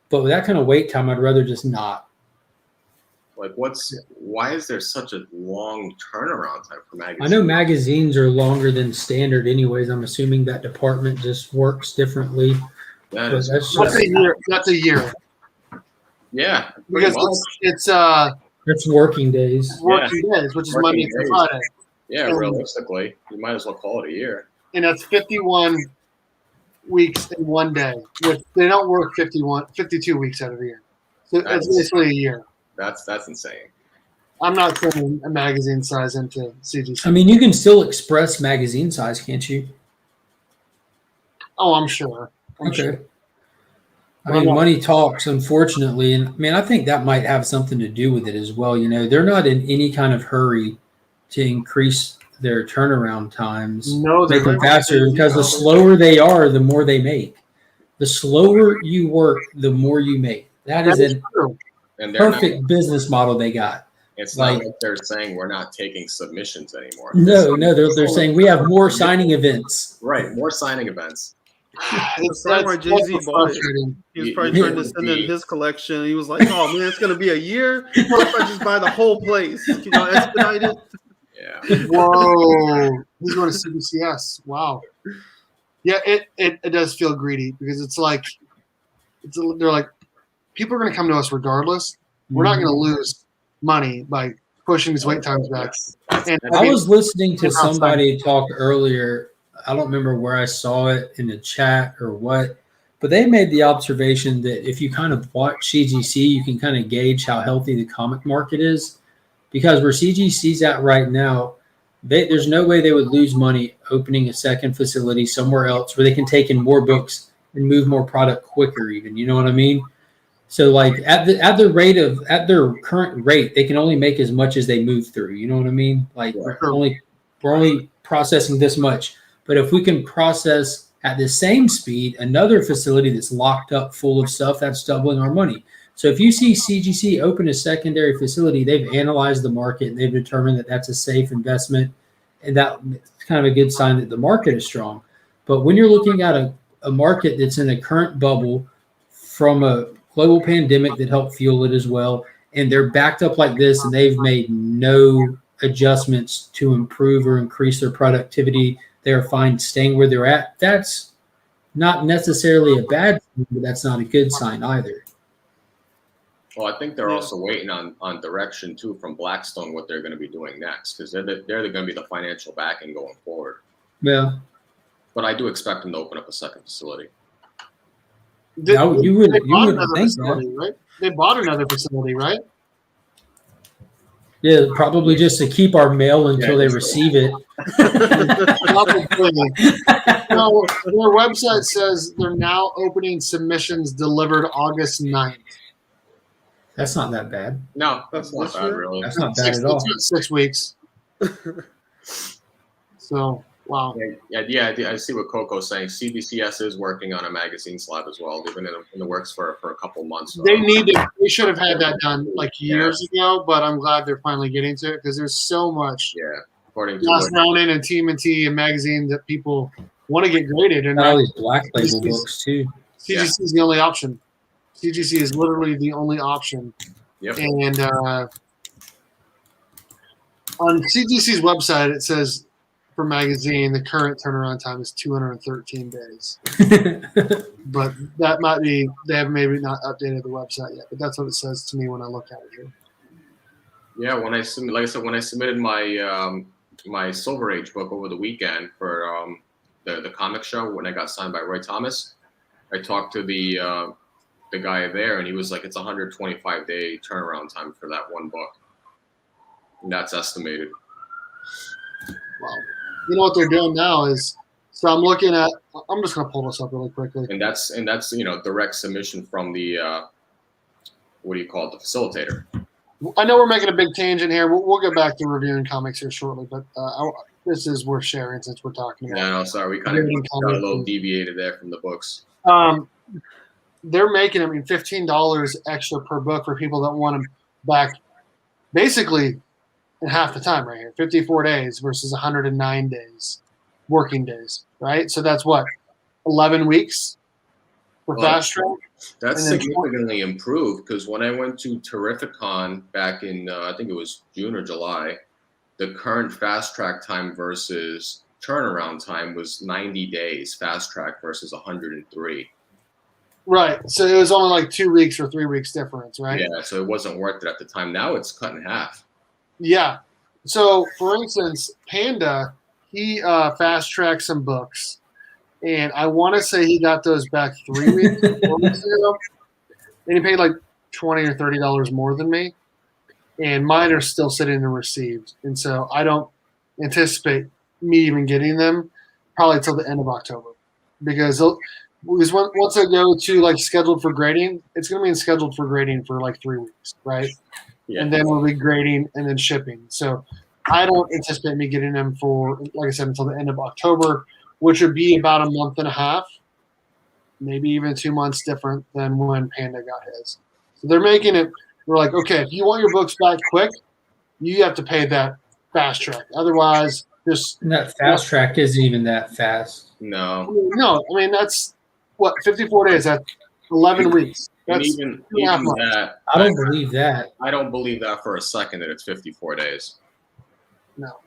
But with that kind of wait time, I'd rather just not. Like, why is there such a long turnaround time for magazines? I know magazines are longer than standard anyways. I'm assuming that department just works differently. That's a year. That's a year. Yeah, because it's working days. Working days, which is Monday through Friday. Yeah, realistically, you might as well call it a year. And that's 51 weeks in one day. Which they don't work 52 weeks out of the year. So it's basically a year. That's insane. I'm not putting a magazine size into CGC. I mean, you can still express magazine size, can't you? Oh, I'm sure. Okay. I mean, money talks, unfortunately. And I mean, I think that might have something to do with it as well. You know, they're not in any kind of hurry to increase their turnaround times. No, make them faster because the slower they are, the more they make. The slower you work, the more you make. That is a perfect business model they got. It's not like they're saying we're not taking submissions anymore. No, they're saying we have more signing events. Right, more signing events. That's why Jay-Z bought it. He was probably trying to send in his collection. He was like, "Oh man, it's gonna be a year. What if I just buy the whole place? Can y'all expedite it?" Yeah. Whoa, he's going to CBCS. Wow. Yeah, it does feel greedy because it's like they're like people are going to come to us regardless. We're not going to lose money by pushing these wait times back. And I was listening to somebody talk earlier. I don't remember where I saw it in the chat or what, but they made the observation that if you kind of watch CGC, you can kind of gauge how healthy the comic market is. Because where CGC's at right now, there's no way they would lose money opening a second facility somewhere else where they can take in more books and move more product quicker. Even, you know what I mean? So like at their current rate, they can only make as much as they move through. You know what I mean? Like we're only processing this much. But if we can process at the same speed another facility that's locked up full of stuff, that's doubling our money. So if you see CGC open a secondary facility, they've analyzed the market and they've determined that that's a safe investment, and that's kind of a good sign that the market is strong. But when you're looking at a market that's in a current bubble from a global pandemic that helped fuel it as well, and they're backed up like this and they've made no adjustments to improve or increase their productivity, they're fine staying where they're at, that's not necessarily a bad thing, but that's not a good sign either. Well, I think they're also waiting on direction too from Blackstone, what they're going to be doing next, because they're going to be the financial backing going forward. Yeah. But I do expect them to open up a second facility. You wouldn't think facility, that. Right? They bought another facility, right? Yeah, probably just to keep our mail until they receive it. No, their website says they're now opening submissions delivered August 9th. That's not that bad. No, that's not bad, really. That's not bad at all. 6 weeks. So, wow. Yeah, I see what Coco's saying. CBCS is working on a magazine slab as well. They've been in the works for a couple months. They should have had that done like years ago, but I'm glad they're finally getting to it because there's so much. Yeah, according to Last Ronin and TMNT and magazine that people want to get graded, and all these black label books too. CGC is the only option. CGC is literally the only option. Yep. And on CGC's website, it says for magazine, the current turnaround time is 213 days. But that might be, they have maybe not updated the website yet, but that's what it says to me when I look at it here. Yeah, when I submitted my my Silver Age book over the weekend for the comic show when I got signed by Roy Thomas, I talked to the guy there, and he was like, it's 125-day turnaround time for that one book, and that's estimated. Wow. You know what they're doing now is, so I'm looking at, I'm just going to pull this up really quickly. And that's direct submission from the what do you call it, the facilitator. I know we're making a big tangent here. We'll get back to reviewing comics here shortly, but this is worth sharing since we're talking about. Yeah, no, sorry, we kind of got a little deviated there from the books. They're making, $15 extra per book for people that want them back basically in half the time right here, 54 days versus 109 days, working days, right? So that's what, 11 weeks for Fast Track? That's significantly improved because when I went to Terrificon back in, I think it was June or July, the current Fast Track time versus turnaround time was 90 days, Fast Track versus 103. Right. So it was only like 2 weeks or 3 weeks difference, right? Yeah, so it wasn't worth it at the time. Now it's cut in half. Yeah. So, for instance, Panda, he fast tracked some books, and I want to say he got those back 3 weeks, 4 weeks ago, and he paid like $20 or $30 more than me, and mine are still sitting and received, and so I don't anticipate me even getting them probably till the end of October, because once I go to like scheduled for grading, it's going to be scheduled for grading for like 3 weeks, right? Yeah. And then we'll be grading and then shipping. So I don't anticipate me getting them for, like I said, until the end of October, which would be about a month and a half, maybe even 2 months different than when Panda got his. So they're making it, we're like, okay, if you want your books back quick, you have to pay that Fast Track. Otherwise, just. And that Fast Track isn't even that fast. No. No, that's, 54 days, that's 11 weeks. That's even that, I don't believe that. I don't believe that for a second that it's 54 days. No.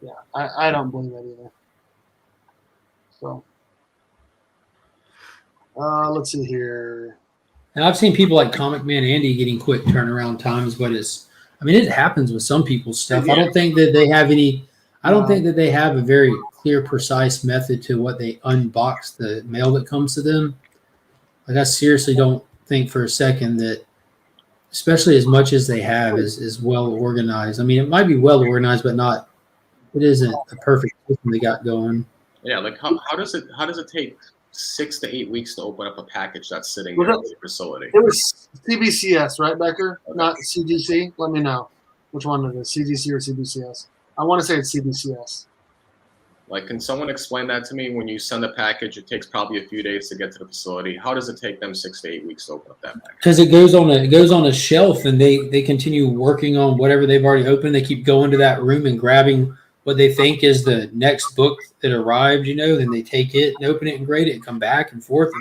Yeah, I don't believe that either. So, let's see here. And I've seen people like Comic Man Andy getting quick turnaround times, but it happens with some people's stuff. Yeah. I don't think that they have any. I don't think that they have a very clear, precise method to what they unbox the mail that comes to them. Like I seriously don't think for a second that especially as much as they have, is well organized. I mean, it might be well organized, but not. It isn't a perfect system they got going. Yeah, like how does it take 6 to 8 weeks to open up a package that's sitting there in the facility? It was CBCS, right, Becker? Not CGC. Let me know which one it is, CGC or CBCS. I want to say it's CBCS. Like, can someone explain that to me? When you send a package, it takes probably a few days to get to the facility. How does it take them 6 to 8 weeks to open up that package? Because it goes on a shelf, and they continue working on whatever they've already opened. They keep going to that room and grabbing what they think is the next book that arrived. Then they take it and open it and grade it and come back and forth,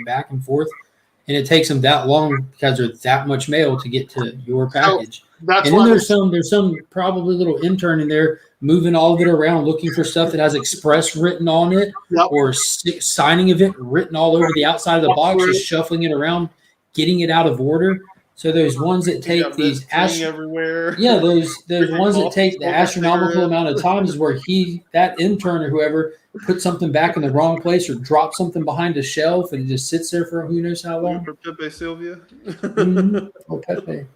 and it takes them that long because there's that much mail to get to your package. That's and then there's some probably little intern in there moving all of it around, looking for stuff that has express written on it, or signing of it written all over the outside of the box, just shuffling it around, getting it out of order. So those ones that take these everywhere. Yeah, those ones that take the astronomical amount of times is where that intern or whoever put something back in the wrong place or dropped something behind a shelf and it just sits there for who knows how long. For Pepe Sylvia. Oh, Pepe.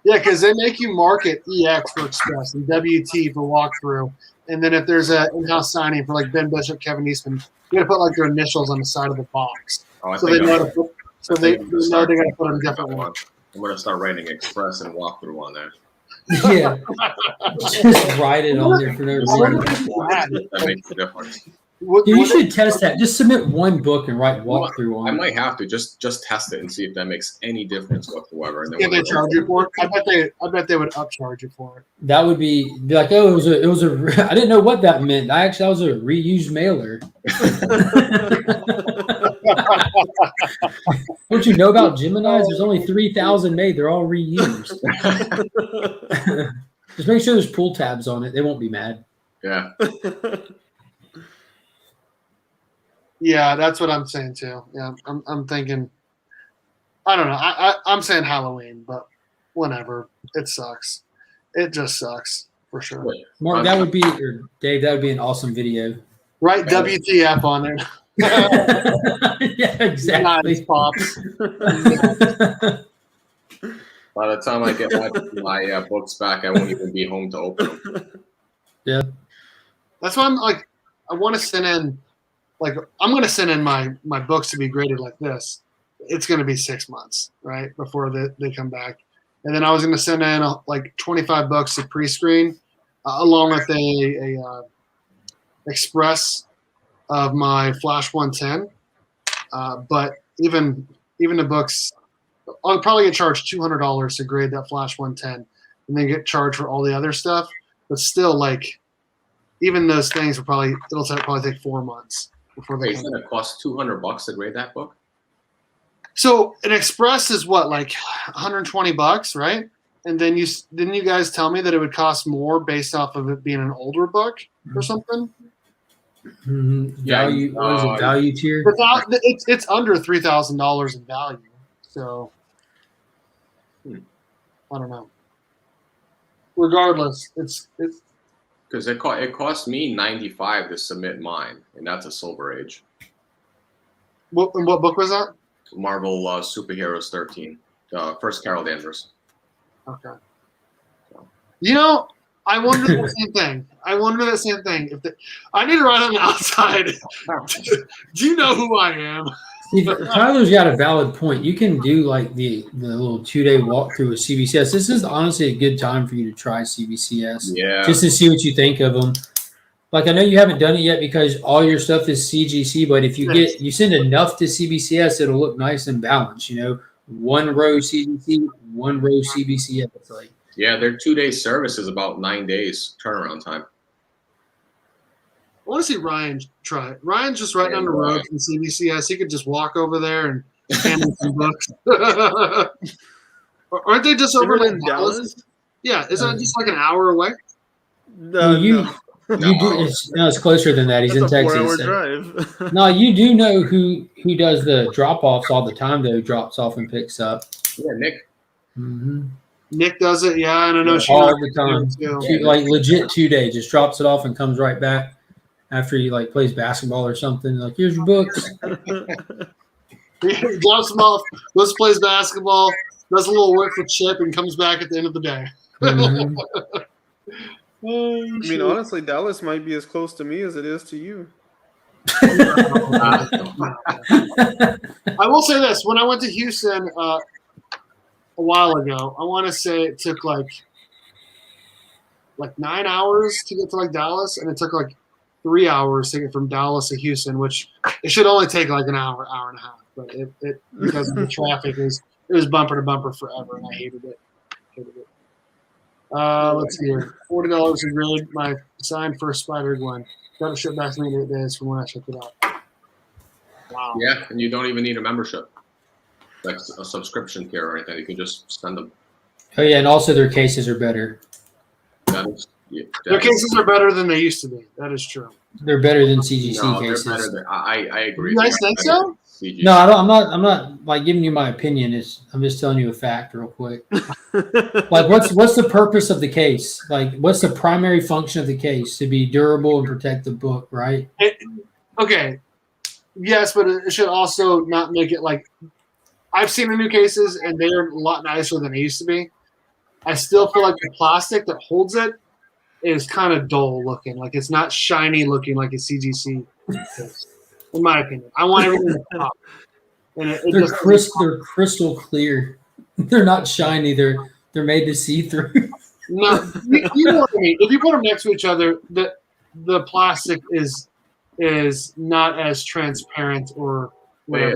Yeah, because they make you mark it EX for Express and WT for walkthrough, and then if there's an in-house signing for like Ben Bishop, Kevin Eastman, you got to put like their initials on the side of the box, so they know to put. So they know they got to put on a different one. I'm gonna start writing Express and walkthrough on there. Yeah, just write it on there for no reason. That makes a difference. You should test that. Just submit one book and write walkthrough on it. I might have to just test it and see if that makes any difference whatsoever. And then Can they charge you for it? I bet they would upcharge you for it. That would be like, oh, it was a. I didn't know what that meant. That was a reused mailer. Don't you know about Geminis? There's only 3,000 made. They're all reused. Just make sure there's pull tabs on it. They won't be mad. Yeah. Yeah, that's what I'm saying too. Yeah, I'm thinking. I don't know. I'm saying Halloween, but whatever. It sucks. It just sucks for sure. Mark, that would be, or Dave, that would be an awesome video. Write WTF on it. Yeah, exactly. Nice, pops. By the time I get my books back, I won't even be home to open them. Yeah. That's why I'm like, I want to send in. Like, I'm going to send in my books to be graded like this. It's going to be 6 months, right, before they come back. And then I was going to send in like 25 bucks to pre-screen, along with a express of my Flash 110. But even the books, I'll probably get charged $200 to grade that Flash 110, and then get charged for all the other stuff. But still, like, even those things will probably take 4 months. Wait, isn't it cost $200 to grade that book? So an express is what, like $120, right? And then didn't you guys tell me that it would cost more based off of it being an older book or something? Value, what is it, value tier? It's under $3,000 in value. So I don't know. Regardless, it's because it cost me $95 to submit mine, and that's a Silver Age. What book was that? Marvel Superheroes 13, first Carol Danvers. Okay. You know, I wonder the same thing. I need to write on the outside. Do you know who I am? See, Tyler's got a valid point. You can do like the little 2-day walkthrough with CBCS. This is honestly a good time for you to try CBCS. Yeah. Just to see what you think of them. Like, I know you haven't done it yet because all your stuff is CGC, but if you send enough to CBCS, it'll look nice and balanced. One row CGC, one row CBCS. It's like, yeah, their 2-day service is about 9 days turnaround time. I want to see Ryan try it. Ryan's just right down the road from CBCS. He could just walk over there and hand him some books. Aren't they just over in Dallas? Yeah, isn't it just like an hour away? No. It's closer than that. He's That's in a Texas. 4-hour drive. No, you do know who does the drop-offs all the time, though, drops off and picks up. Yeah, Nick. Mm-hmm. Nick does it, yeah, and I know she all the time. too. Like legit 2 days, just drops it off and comes right back after he like plays basketball or something. Like, here's your books. He drops them off, goes plays basketball, does a little work for Chip, and comes back at the end of the day. Mhm. Oh, I mean, shit. honestly, Dallas might be as close to me as it is to you. Uh, I will say this: when I went to Houston a while ago, I want to say it took like 9 hours to get to like Dallas, and it took like 3 hours to get from Dallas to Houston, which it should only take like an hour, hour and a half. But it because of the traffic, it was bumper to bumper forever, and I hated it. Hated it. Let's see here. $40 a grade. My signed first Spider Gwen. Got it shipped back to me in 8 days from when I checked it out. Wow. yeah, and you don't even need a membership, like a subscription tier or anything. You can just send them. Oh yeah, and also their cases are better. That is, yeah, Their cases are better than they used to be. That is true. They're better than CGC no, cases. they're better than, I agree. You guys They're think better so? than CGC. No, I'm not like giving you my opinion. I'm just telling you a fact real quick. Like what's the purpose of the case? Like what's the primary function of the case? To be durable and protect the book, right? Okay. Yes, but it should also not make it like I've seen the new cases and they're a lot nicer than they used to be. I still feel like the plastic that holds it is kind of dull looking. Like it's not shiny looking like a CGC case, in my opinion. I want everything to pop. And it They're just they're crystal clear. They're not shiny. They're made to see through. no, you know what I mean. If you put them next to each other, the plastic is not as transparent or whatever.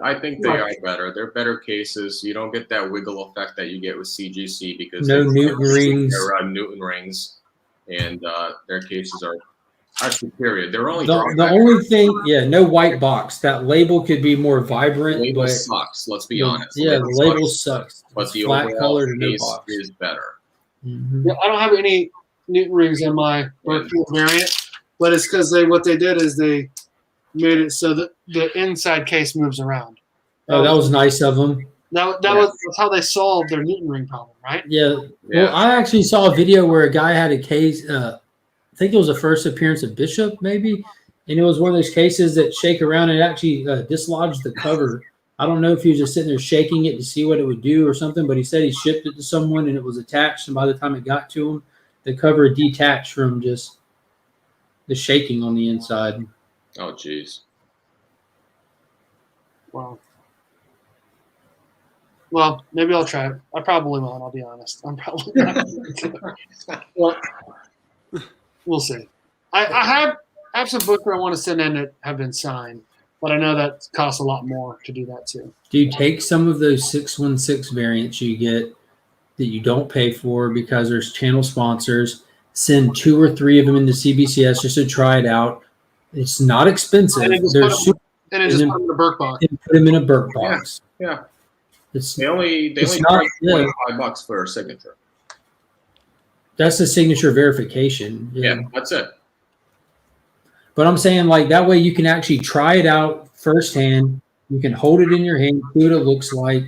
I think they are better. They're better cases. You don't get that wiggle effect that you get with CGC because No Newton rings. They're Newton rings, and their cases are superior. They're only The only thing, yeah, no white box. That label could be more vibrant, label but sucks. Let's be honest. yeah, the label sucks. But It's the flat overall colored and no case box. is better. Mhm. Yeah, I don't have any Newton rings in my Berkfield variant, but it's because what they did is they made it so that the inside case moves around. Oh, that was nice of them. That's how they solved their Newton ring problem, right? Yeah. Yeah. Well, I actually saw a video where a guy had a case. I think it was the first appearance of Bishop, maybe, and it was one of those cases that shake around and actually dislodged the cover. I don't know if he was just sitting there shaking it to see what it would do or something, but he said he shipped it to someone and it was attached, and by the time it got to him, the cover detached from just the shaking on the inside. Oh, jeez. Wow. Well, maybe I'll try it. I probably won't. I'll be honest. I'm probably not. Well, we'll see. I have some books that I want to send in that have been signed, but I know that costs a lot more to do that too. Do you take some of those 616 variants you get that you don't pay for because there's channel sponsors, send 2 or 3 of them into CBCS just to try it out? It's not expensive. And then just They're put them in a Burke box. and put them in a Burke box. Yeah. It's They only It's charge not- $25 for a signature. that's the signature verification. Yeah, that's it. But I'm saying like that way you can actually try it out firsthand. You can hold it in your hand, see what it looks like,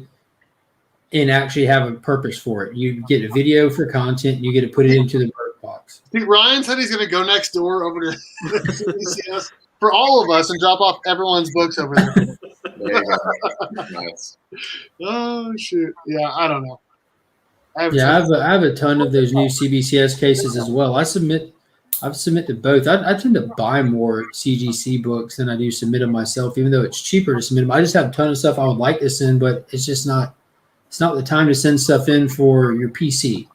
and actually have a purpose for it. You get a video for content, you get to put it into the Burke box. I think Ryan said he's going to go next door over to CBCS for all of us and drop off everyone's books over there. There you go. Nice. Oh, shoot. Yeah, I don't know. I have a ton of those new CBCS cases as well. I've submitted both. I tend to buy more CGC books than I do submit them myself, even though it's cheaper to submit them. I just have a ton of stuff I would like to send, but it's just not the time to send stuff in for your PC.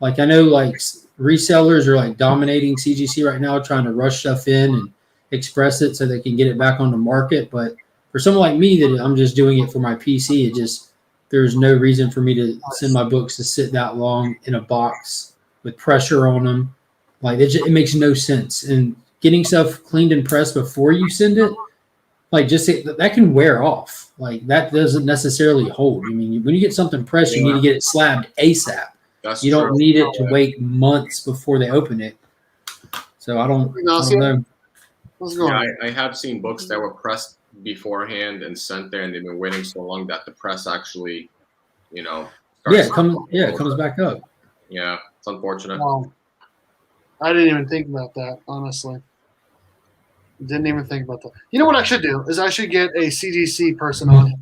Like I know like resellers are like dominating CGC right now, trying to rush stuff in and express it so they can get it back on the market. But for someone like me that I'm just doing it for my PC, there's no reason for me to send my books to sit that long in a box with pressure on them. Like it makes no sense. And getting stuff cleaned and pressed before you send it, like that can wear off. Like that doesn't necessarily hold. I mean, when you get something pressed, you need to get it slabbed ASAP. That's You don't true. need it to wait months before they open it. So I don't know. What's going on? Yeah, I have seen books that were pressed beforehand and sent there, and they've been waiting so long that the press actually, Yeah, starts it comes back up. Yeah, it's unfortunate. Wow. I didn't even think about that, honestly. Didn't even think about that. You know what I should do is I should get a CGC person on,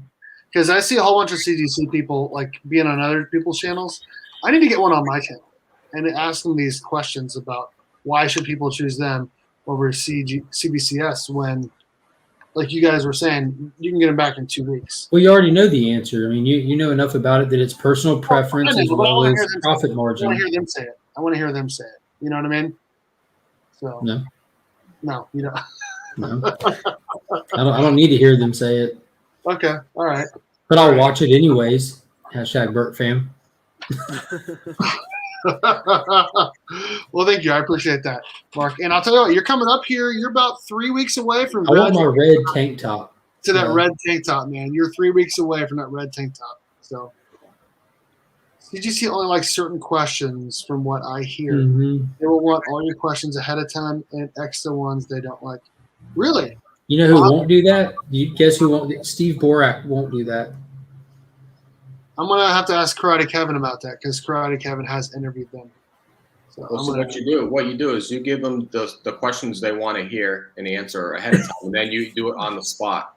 because I see a whole bunch of CGC people like being on other people's channels. I need to get one on my channel and ask them these questions about why should people choose them over CBCS when, like you guys were saying, you can get them back in 2 weeks. Well, you already know the answer. I mean, you know enough about it that it's personal preference as well as profit margin. I want to hear them say it. I want to hear them say it. You know what I mean? So no, you don't. No. I don't need to hear them say it. Okay, all right. But I'll watch it anyways. Hashtag Burt fam. Well, thank you. I appreciate that, Mark. And I'll tell you what, you're coming up here. You're about 3 weeks away from I want my red tank top. to that red tank top, man. You're 3 weeks away from that red tank top. So CGC only likes certain questions from what I hear. Mm-hmm. They will want all your questions ahead of time and extra ones they don't like. Really? You know who won't do that? You guess who won't? Steve Borak won't do that. I'm going to have to ask Karate Kevin about that because Karate Kevin has interviewed them. So, what you do is you give them the questions they want to hear and answer ahead of time, and then you do it on the spot.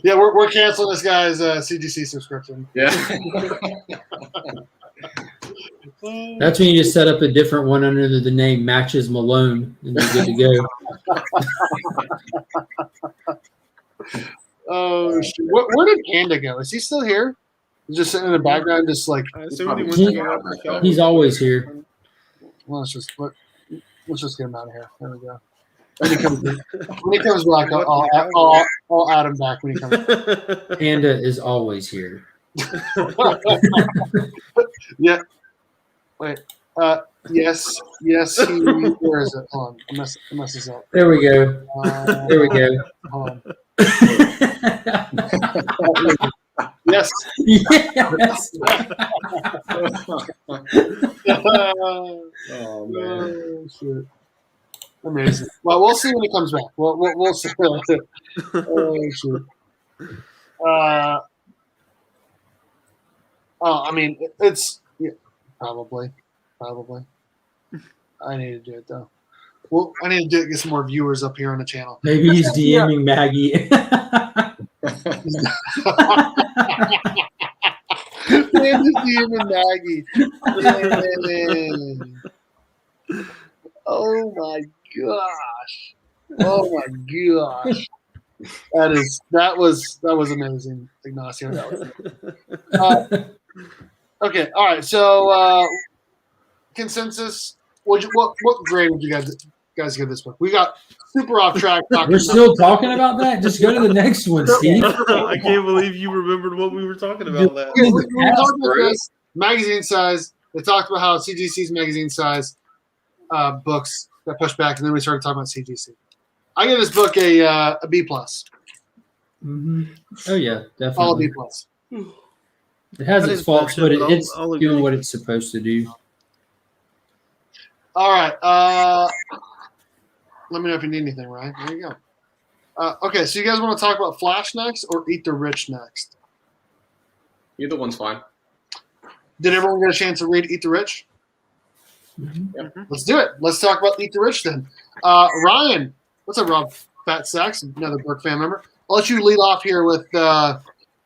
Yeah, we're canceling this guy's CGC subscription. Yeah. That's when you just set up a different one under the name Matches Malone, and you're good to go. Oh, shit. Where did Panda go? Is he still here? He's just sitting in the background, just like. He's always here. Well, let's just get him out of here. There we go. When he comes back, I'll add him back when he comes back. Panda is always here. Yeah. Wait. Yes. Where is it? Hold on. I messed this up. There we go. There we go. Hold on. Yes. Yes. Oh man. Oh, shit. Amazing. Well, we'll see when he comes back. We'll see. Oh shit. I mean, it's probably. I need to do it though. Well, I need to do it. Get some more viewers up here on the channel. Maybe he's DMing Maggie. Maggie. Oh my gosh. That was amazing, Ignacio. Okay, all right. So consensus. What grade would you guys give this book? We got super off track. We're still talking about that? Just go to the next one, Steve. I can't believe you remembered what we were talking about. That we were talking about this magazine size. They talked about how CGC's magazine size books got pushed back, and then we started talking about CGC. I give this book a B plus. Mm-hmm. Oh yeah, definitely. All a B plus. It has its faults, but it's doing what it's supposed to do. All right. Let me know if you need anything, Ryan. There you go. Okay, so you guys want to talk about Flash next or Eat the Rich next? Either one's fine. Did everyone get a chance to read Eat the Rich? Mm-hmm. Yep. Let's do it. Let's talk about Eat the Rich then. Ryan, what's up, Rob? Fat Sacks, another Burke fan member. I'll let you lead off here with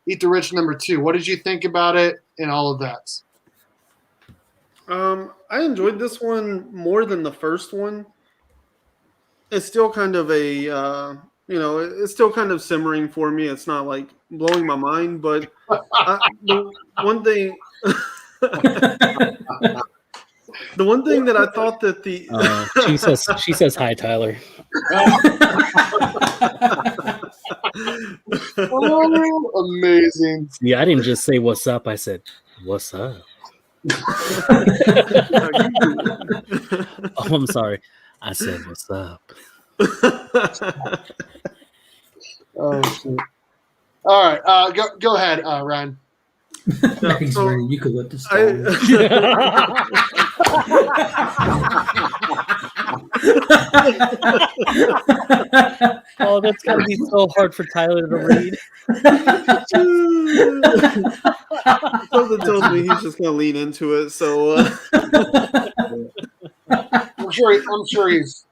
Eat the Rich #2. What did you think about it and all of that? I enjoyed this one more than the first one. It's still kind of it's still kind of simmering for me. It's not like blowing my mind, but the one thing, the one thing that I thought that she says hi, Tyler. Oh, amazing. Yeah, I didn't just say what's up. I said, what's up? Oh, I'm sorry. I said, what's up? Oh, shit. All right. Go ahead, Ryan. Thanks, Ryan. You could let this Oh, that's gotta be so hard for Tyler to read. Something tells me he's just gonna lean into it. So I'm sure he's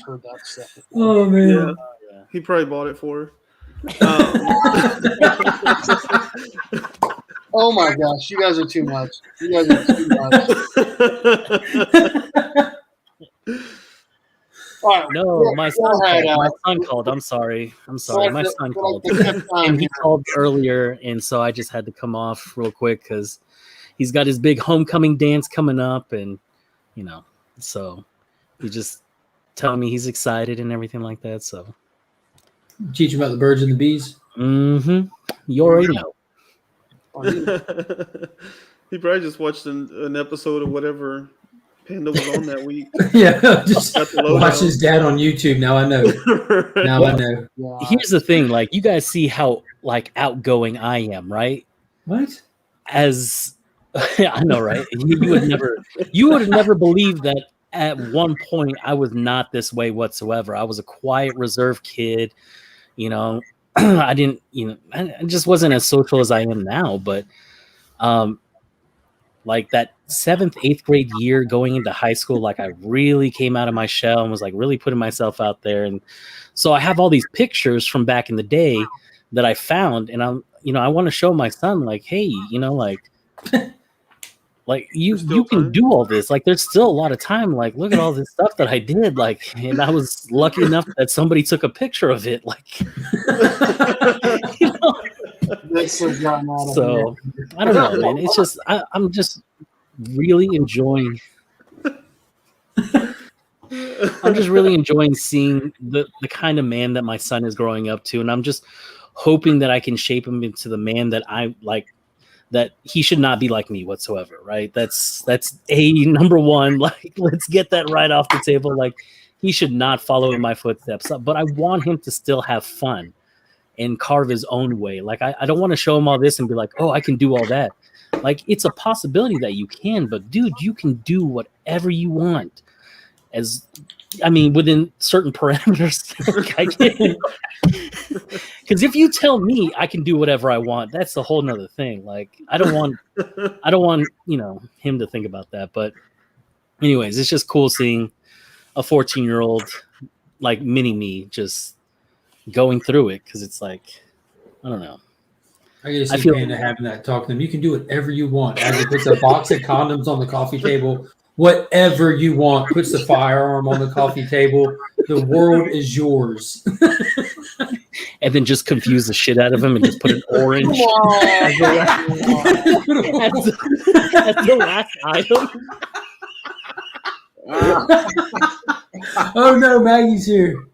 heard that stuff before. Oh man. Yeah, Yeah. he probably bought it for her. Oh my gosh, you guys are too much. You guys are too much. All right, No, my son go ahead, called. My son called. I'm sorry. My son called. And he called earlier, and so I just had to come off real quick because he's got his big homecoming dance coming up, and so he just telling me he's excited and everything like that. So Teach him about the birds and the bees. you already know. He probably just watched an episode of whatever Panda was on that week. Yeah, just Got the lowdown. watch his dad on YouTube. Now I know. Now I know. Yeah. Here's the thing: like, you guys see how like outgoing I am, right? What? As I know, right? You would have never believed that at one point I was not this way whatsoever. I was a quiet, reserved kid. I didn't, I just wasn't as social as I am now. But like that 7th, 8th grade year going into high school, like I really came out of my shell and was like really putting myself out there. And so I have all these pictures from back in the day that I found, and I want to show my son, like, hey, like you can do all this. Like, there's still a lot of time. Like, look at all this stuff that I did. Like, and I was lucky enough that somebody took a picture of it. Like, so I don't know, man. It's just I'm just really enjoying. I'm just really enjoying seeing the kind of man that my son is growing up to, and I'm just hoping that I can shape him into the man that I like. That he should not be like me whatsoever, right? That's number one. Like, let's get that right off the table. Like, he should not follow in my footsteps. But I want him to still have fun and carve his own way. Like, I don't want to show him all this and be like, oh, I can do all that. Like, it's a possibility that you can, but dude, you can do whatever you want. Within certain parameters. Like, I can. Because if you tell me I can do whatever I want, that's a whole nother thing. Like, I don't want him to think about that. But anyways, it's just cool seeing a 14-year-old like mini me just going through it, because it's like, I don't know. I get to see Panda having that talk to them. You can do whatever you want. As he puts a box of condoms on the coffee table, whatever you want. Puts the firearm on the coffee table. The world is yours. And then just confuse the shit out of him and just put an orange as the last item. Oh no, Maggie's here.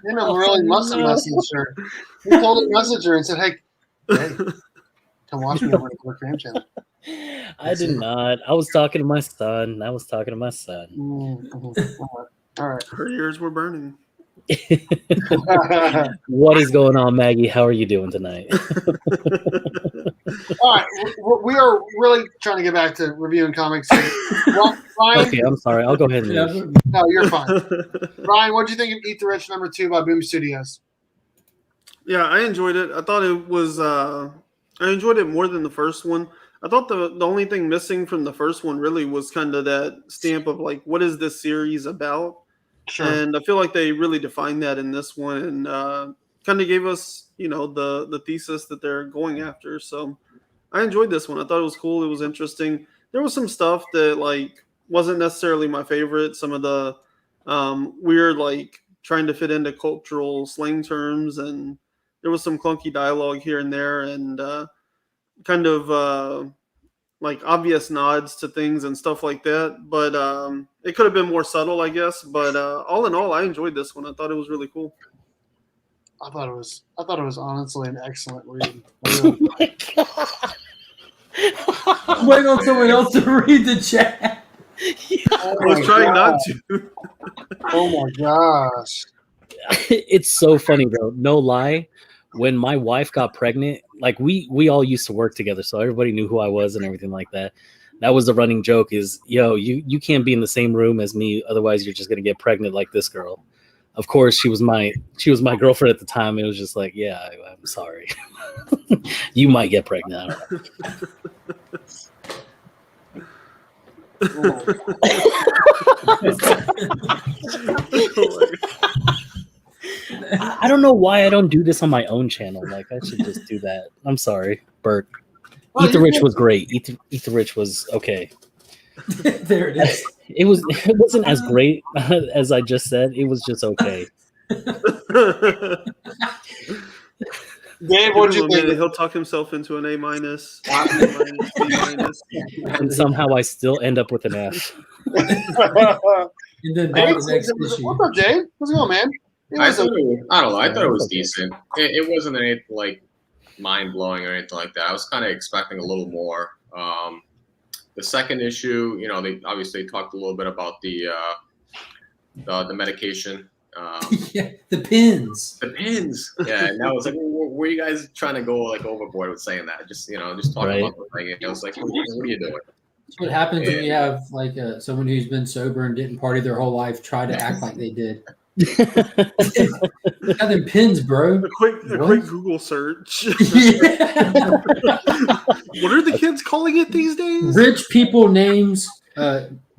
Really must have messaged her. He told her, messaged her and said, hey, come watch me over at the Cram channel. I did not. I was talking to my son. Mm-hmm. All right. Her ears were burning. What is going on, Maggie? How are you doing tonight? All right. We are really trying to get back to reviewing comics. Ryan, Okay, I'm sorry. I'll go ahead and leave. No, you're fine. Ryan, what did you think of Eat the Rich #2 by Boom Studios? Yeah, I enjoyed it. I thought it was I enjoyed it more than the first one. I thought the only thing missing from the first one really was kind of that stamp of like, what is this series about? Sure. And I feel like they really defined that in this one, and kind of gave us, the thesis that they're going after. So I enjoyed this one. I thought it was cool. It was interesting. There was some stuff that like wasn't necessarily my favorite. Some of the weird, like trying to fit into cultural slang terms, and there was some clunky dialogue here and there, and kind of like obvious nods to things and stuff like that. But it could have been more subtle, I guess. But all in all, I enjoyed this one. I thought it was really cool. I thought it was honestly an excellent read. Oh my God. Wait on someone else to read the chat. Oh I was trying not to. Oh my gosh. It's so funny though. No lie. When my wife got pregnant, like we all used to work together, so everybody knew who I was and everything like that. That was the running joke is, yo, you can't be in the same room as me, otherwise you're just gonna get pregnant like this girl. Of course, she was my girlfriend at the time. It was just like, yeah, I'm sorry. You might get pregnant. I don't know. I don't know why I don't do this on my own channel. Like I should just do that. I'm sorry, Bert. Eat the Rich was great. Eat the Rich was okay. There it is. It wasn't as great as I just said. It was just okay. Dave, what did you think? He'll talk himself into an A minus. And somehow I still end up with an F. And then by the next issue. What's up, Dave? How's it going, man? I don't know. I thought it was decent. It wasn't anything like mind blowing or anything like that. I was kind of expecting a little more. The second issue, you know, they obviously talked a little bit about the medication. Yeah, the pins. The pins. Yeah, and I was like, were you guys trying to go like overboard with saying that? Just talking Right. about the thing. And I was like, what are you doing? That's what happens when you have like someone who's been sober and didn't party their whole life try to act like they did. Got them pins, bro. A quick Google search. What are the kids calling it these days? Rich people names,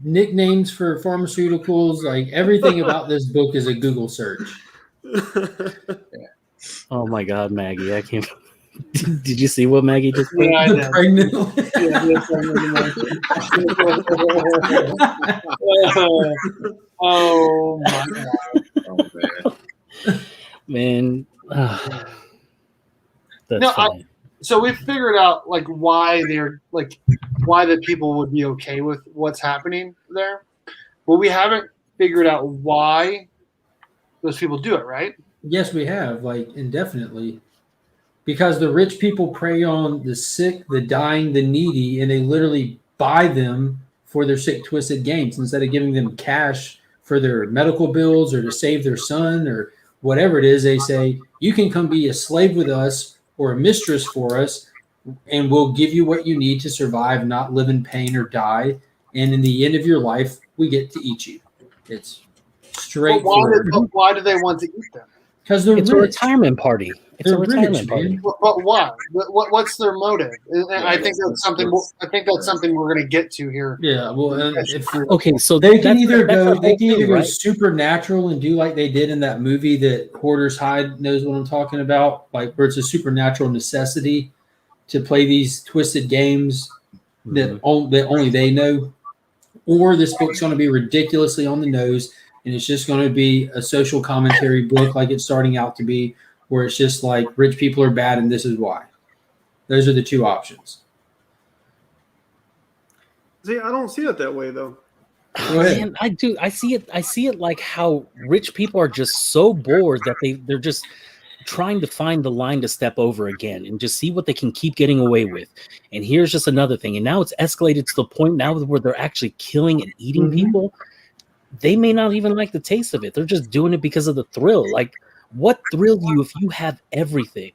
nicknames for pharmaceuticals, like everything about this book is a Google search. Oh my God, Maggie! I can't. Did you see what Maggie just put? Yeah, I The know. pregnant. Oh my god. Oh, man. Man, that's No, funny. So we figured out like why the people would be okay with what's happening there, but we haven't figured out why those people do it, right? Yes, we have, like indefinitely. Because the rich people prey on the sick, the dying, the needy, and they literally buy them for their sick, twisted games instead of giving them cash for their medical bills or to save their son or whatever it is. They say, you can come be a slave with us or a mistress for us, and we'll give you what you need to survive, not live in pain or die. And in the end of your life, we get to eat you. It's But straightforward. why do they want to eat them? Because they're It's a rich. retirement party. It's They're a retirement rich, party. man. But why? What's their motive? And I think that's something. I think that's something we're going to get to here. Yeah, well, if Okay, so they can that's- either that's go, the they whole can either thing, go right? supernatural and do like they did in that movie that Hoarders Hide knows what I'm talking about, like where it's a supernatural necessity to play these twisted games that only they know, or this book's going to be ridiculously on the nose and it's just going to be a social commentary book like it's starting out to be, where it's just like rich people are bad and this is why. Those are the two options. See, I don't see it that way though. Go ahead. Man, I do. I see it. I see it like how rich people are just so bored that they're just trying to find the line to step over again and just see what they can keep getting away with. And here's just another thing. And now it's escalated to the point now where they're actually killing and eating people. They may not even like the taste of it. They're just doing it because of the thrill. Like, what thrills you if you have everything?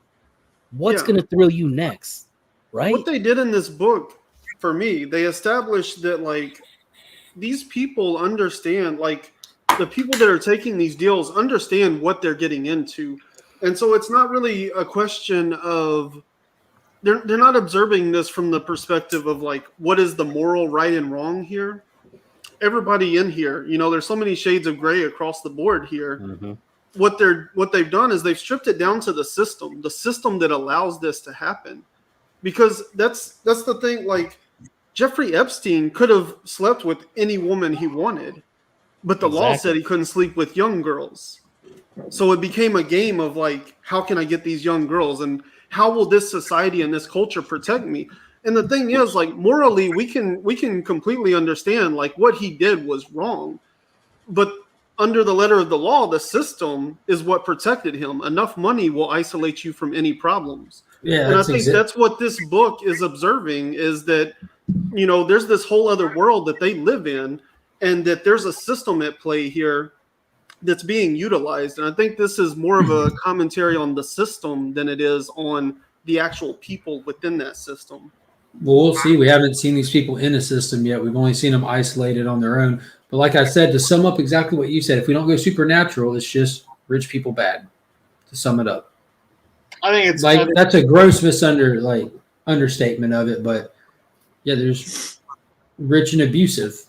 What's going to thrill you next? Right? What they did in this book, for me, they established that like these people understand, like the people that are taking these deals understand what they're getting into. And so it's not really a question of they're not observing this from the perspective of like what is the moral right and wrong here. Everybody in here, there's so many shades of gray across the board here. Mm-hmm. What they've done is they've stripped it down to the system that allows this to happen. Because that's the thing, like Jeffrey Epstein could have slept with any woman he wanted, but the law said he couldn't sleep with young girls. So it became a game of like, how can I get these young girls, and how will this society and this culture protect me? And the thing is, like, morally, we can completely understand like what he did was wrong, but under the letter of the law, the system is what protected him. Enough money will isolate you from any problems. Yeah, and I think that's what this book is observing, is that, there's this whole other world that they live in, and that there's a system at play here that's being utilized. And I think this is more of a commentary on the system than it is on the actual people within that system. Well, we'll see. We haven't seen these people in a system yet. We've only seen them isolated on their own. But like I said, to sum up exactly what you said, if we don't go supernatural, it's just rich people bad. To sum it up, I think it's like that's a gross understatement of it. But Yeah, there's rich and abusive.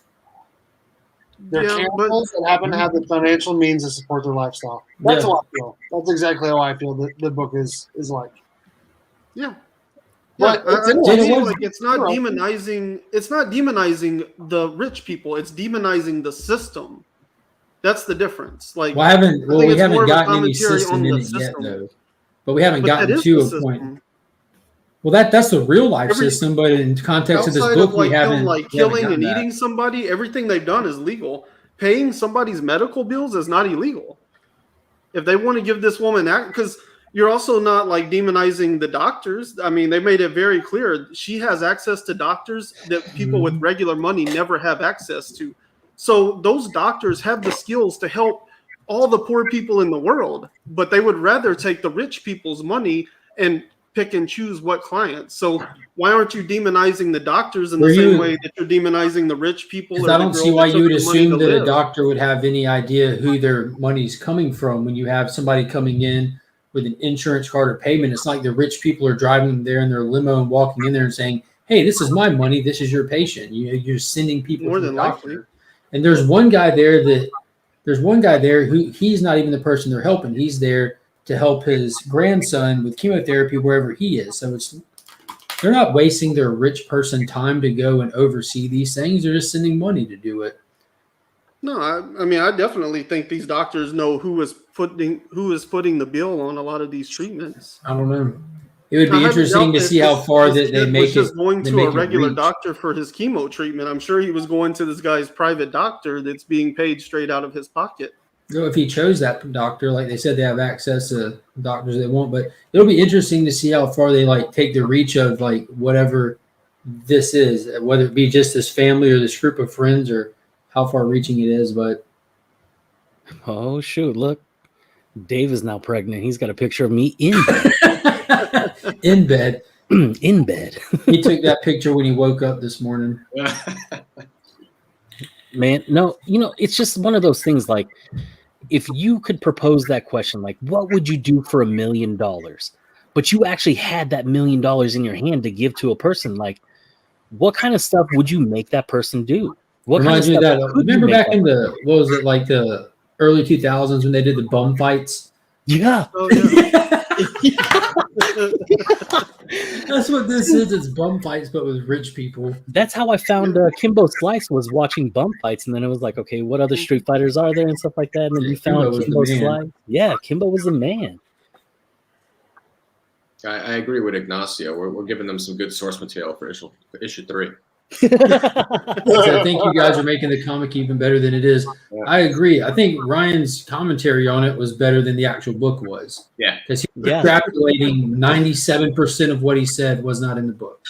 They're Yeah, but cannibals that happen to have the financial means to support their lifestyle. That's Yeah. how I feel. That's exactly how I feel the book is like. yeah. But Yeah, it's to me, interesting. like it's not Right. demonizing. It's not demonizing the rich people. It's demonizing the system. That's the difference. Like Well, I think we it's more haven't of a gotten any commentary system on in the it yet, system. though. But we haven't But that gotten is to the a point. system. Well, that's the real life Every system, but in context of this outside book, of like we haven't killing gotten and that. eating somebody, everything they've done is legal. Paying somebody's medical bills is not illegal. If they want to give this woman that, because you're also not like demonizing the doctors. I mean, they made it very clear she has access to doctors that people with regular money never have access to. So those doctors have the skills to help all the poor people in the world, but they would rather take the rich people's money and pick and choose what clients. So why aren't you demonizing the doctors in the same way that you're demonizing the rich people Because or I the don't see girl why that you took would the money to assume that a live? doctor would have any idea who their money's coming from when you have somebody coming in with an insurance card or payment. It's like the rich people are driving there in their limo and walking in there and saying, "Hey, this is my money. This is your patient." You're sending people More to the than likely. doctor. And there's one guy there who he's not even the person they're helping. He's there to help his grandson with chemotherapy wherever he is. So they're not wasting their rich person time to go and oversee these things. They're just sending money to do it. No, I mean, I definitely think these doctors know who is footing the bill on a lot of these treatments. I don't know. It would I be highly interesting doubt to that see how far this that they kid was make it. just going They to a make it regular reach. doctor for his chemo treatment. I'm sure he was going to this guy's private doctor that's being paid straight out of his pocket. So if he chose that doctor, like they said, they have access to doctors they want. But it'll be interesting to see how far they like take the reach of like whatever this is, whether it be just this family or this group of friends, or how far reaching it is. But Oh shoot! Look, Dave is now pregnant. He's got a picture of me in bed. in bed, In bed. he took that picture when he woke up this morning. Man, no, it's just one of those things. Like, if you could propose that question, like, what would you do for $1 million? But you actually had that $1 million in your hand to give to a person. Like, what kind of stuff would you make that person do? What kind of Reminds me of stuff that. could you Remember make back that in person the what was it like the early 2000s when they did the bum fights? do? Yeah. Oh yeah. That's what this is. It's bum fights, but with rich people. That's how I found Kimbo Slice, was watching bum fights, and then it was like, okay, what other Street Fighters are there and stuff like that, and then Yeah, you Kimbo found was the Kimbo man. Slice. Yeah, Kimbo was the man. I agree with Ignacio. We're giving them some good source material for issue 3. So I think you guys are making the comic even better than it is. Yeah. I agree. I think Ryan's commentary on it was better than the actual book was. Yeah. Because he was Yeah. extrapolating 97% of what he said was not in the book.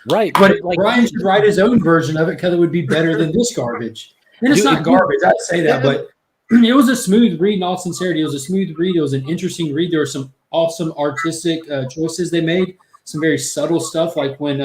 Right, But like, Ryan should write his own version of it because it would be better than this garbage. And it's Dude, not if you- garbage, I'd say that, but it was a smooth read in all sincerity. It was a smooth read. It was an interesting read. There were some awesome artistic choices they made, some very subtle stuff, like when